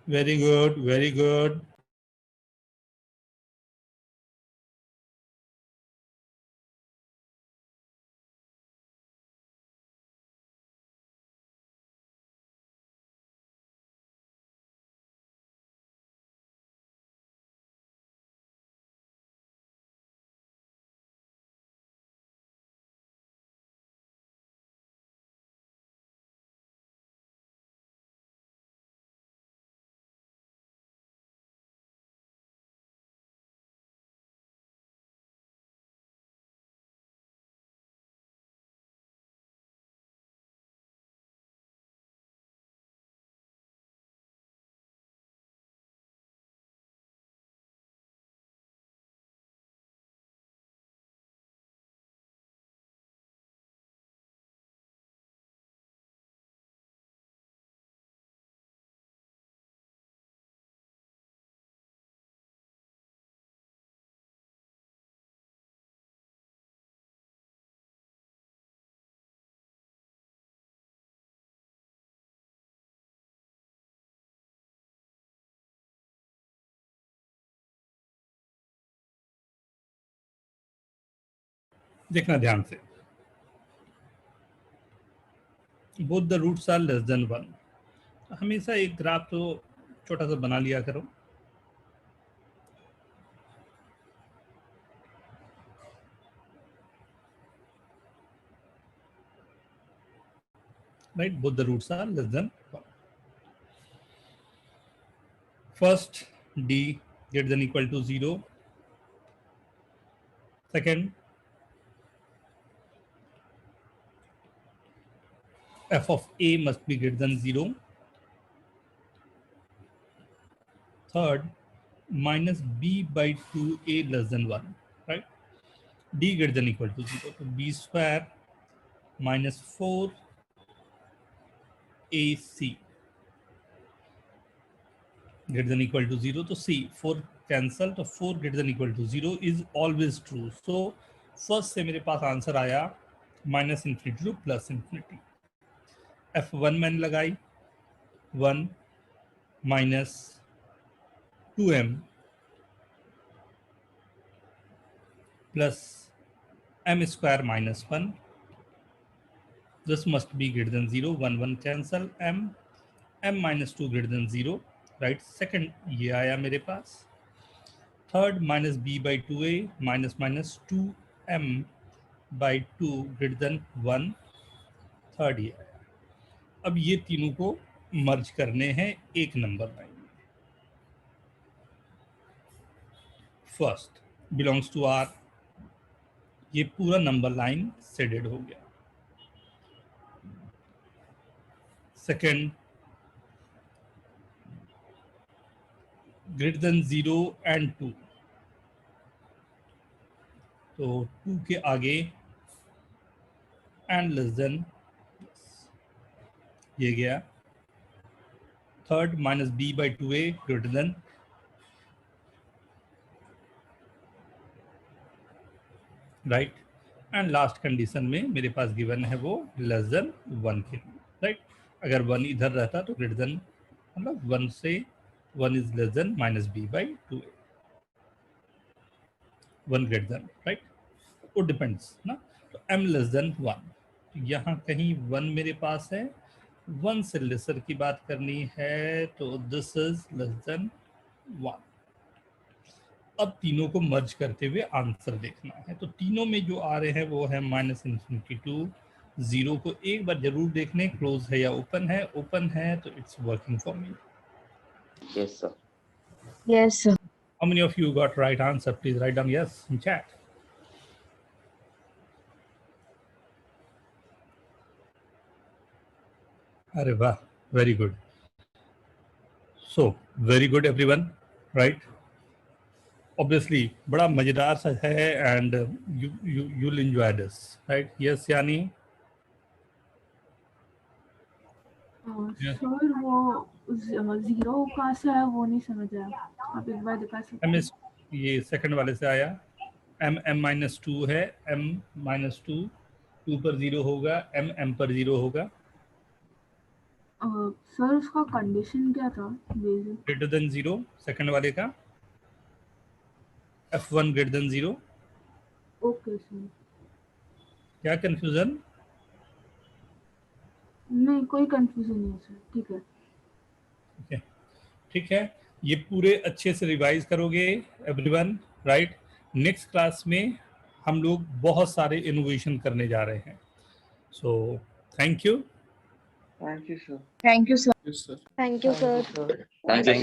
Very good, very good. देखना ध्यान से, both the roots are less than 1। हमेशा एक ग्राफ तो छोटा सा बना लिया करो। Right, both the roots are less than 1। First d greater than equal to 0, Second, f of a must be greater than 0. Third, minus b by 2a less than 1, right? d greater than equal to 0. So b square minus 4ac greater than equal to 0. तो c 4 cancel, तो 4 greater than equal to 0 is always true. So first से मेरे पास answer आया minus infinity two plus infinity. f1 मैंने लगाई 1 minus 2m plus m square minus 1. This must be greater than 0. 1 1 cancel, m minus 2 greater than 0, right? Second ये आया मेरे पास. Third, minus b by 2a minus 2m by 2 greater than 1. Third ये आया. अब ये तीनों को मर्ज करने हैं एक नंबर लाइन में. फर्स्ट बिलोंग्स टू आर, ये पूरा नंबर लाइन शेडेड हो गया. सेकेंड, ग्रेटर देन 0 एंड 2, तो 2 के आगे एंड लेस देन ये गया. Third, minus b by 2a greater than, right. And last condition में मेरे पास गिवन है वो लेस देन 1 के लिए, राइट. अगर 1 इधर रहता तो ग्रेटर देन, मतलब 1 से 1 is less than minus b by 2a, 1 greater then, right. वो डिपेंड्स ना. तो m लेस देन 1, यहाँ कहीं 1 मेरे पास है. 1 से लेसर की बात करनी है तो दिस इज लेस देन 1. अब तीनों को मर्ज करते हुए आंसर देखना है. तो तीनों में जो आ रहे हैं वो है माइनस इन्फिनिटी टू 0 को एक बार जरूर देख लें क्लोज है या ओपन है. ओपन है तो it's working for me. Yes, sir. Yes, sir. How many of you got right answer? Please write down yes in chat. अरे वाह, very good. So very good everyone, right. Obviously बड़ा मजेदार सा है and you will enjoy this, right. Yes यानी sir वो 0 कहाँ से आया वो नहीं समझ आया, आप एक बार दिखा सकते हैं? ये सेकंड वाले से आया. m माइनस 2 है, m माइनस 2 2 पर 0 होगा, m पर 0 होगा. सर उसका कंडीशन क्या था? ग्रेटर देन 0 सेकंड वाले का, f1 greater than 0. Okay sir. क्या कंफ्यूजन? नहीं, कोई कंफ्यूजन नहीं है सर. ठीक है. ओके, ठीक है. ये पूरे अच्छे से रिवाइज करोगे एवरीवन, राइट. नेक्स्ट क्लास में हम लोग बहुत सारे इनोवेशन करने जा रहे हैं. So thank you. Thank you sir. Thank you, sir. Thank you, sir. Thank you, sir.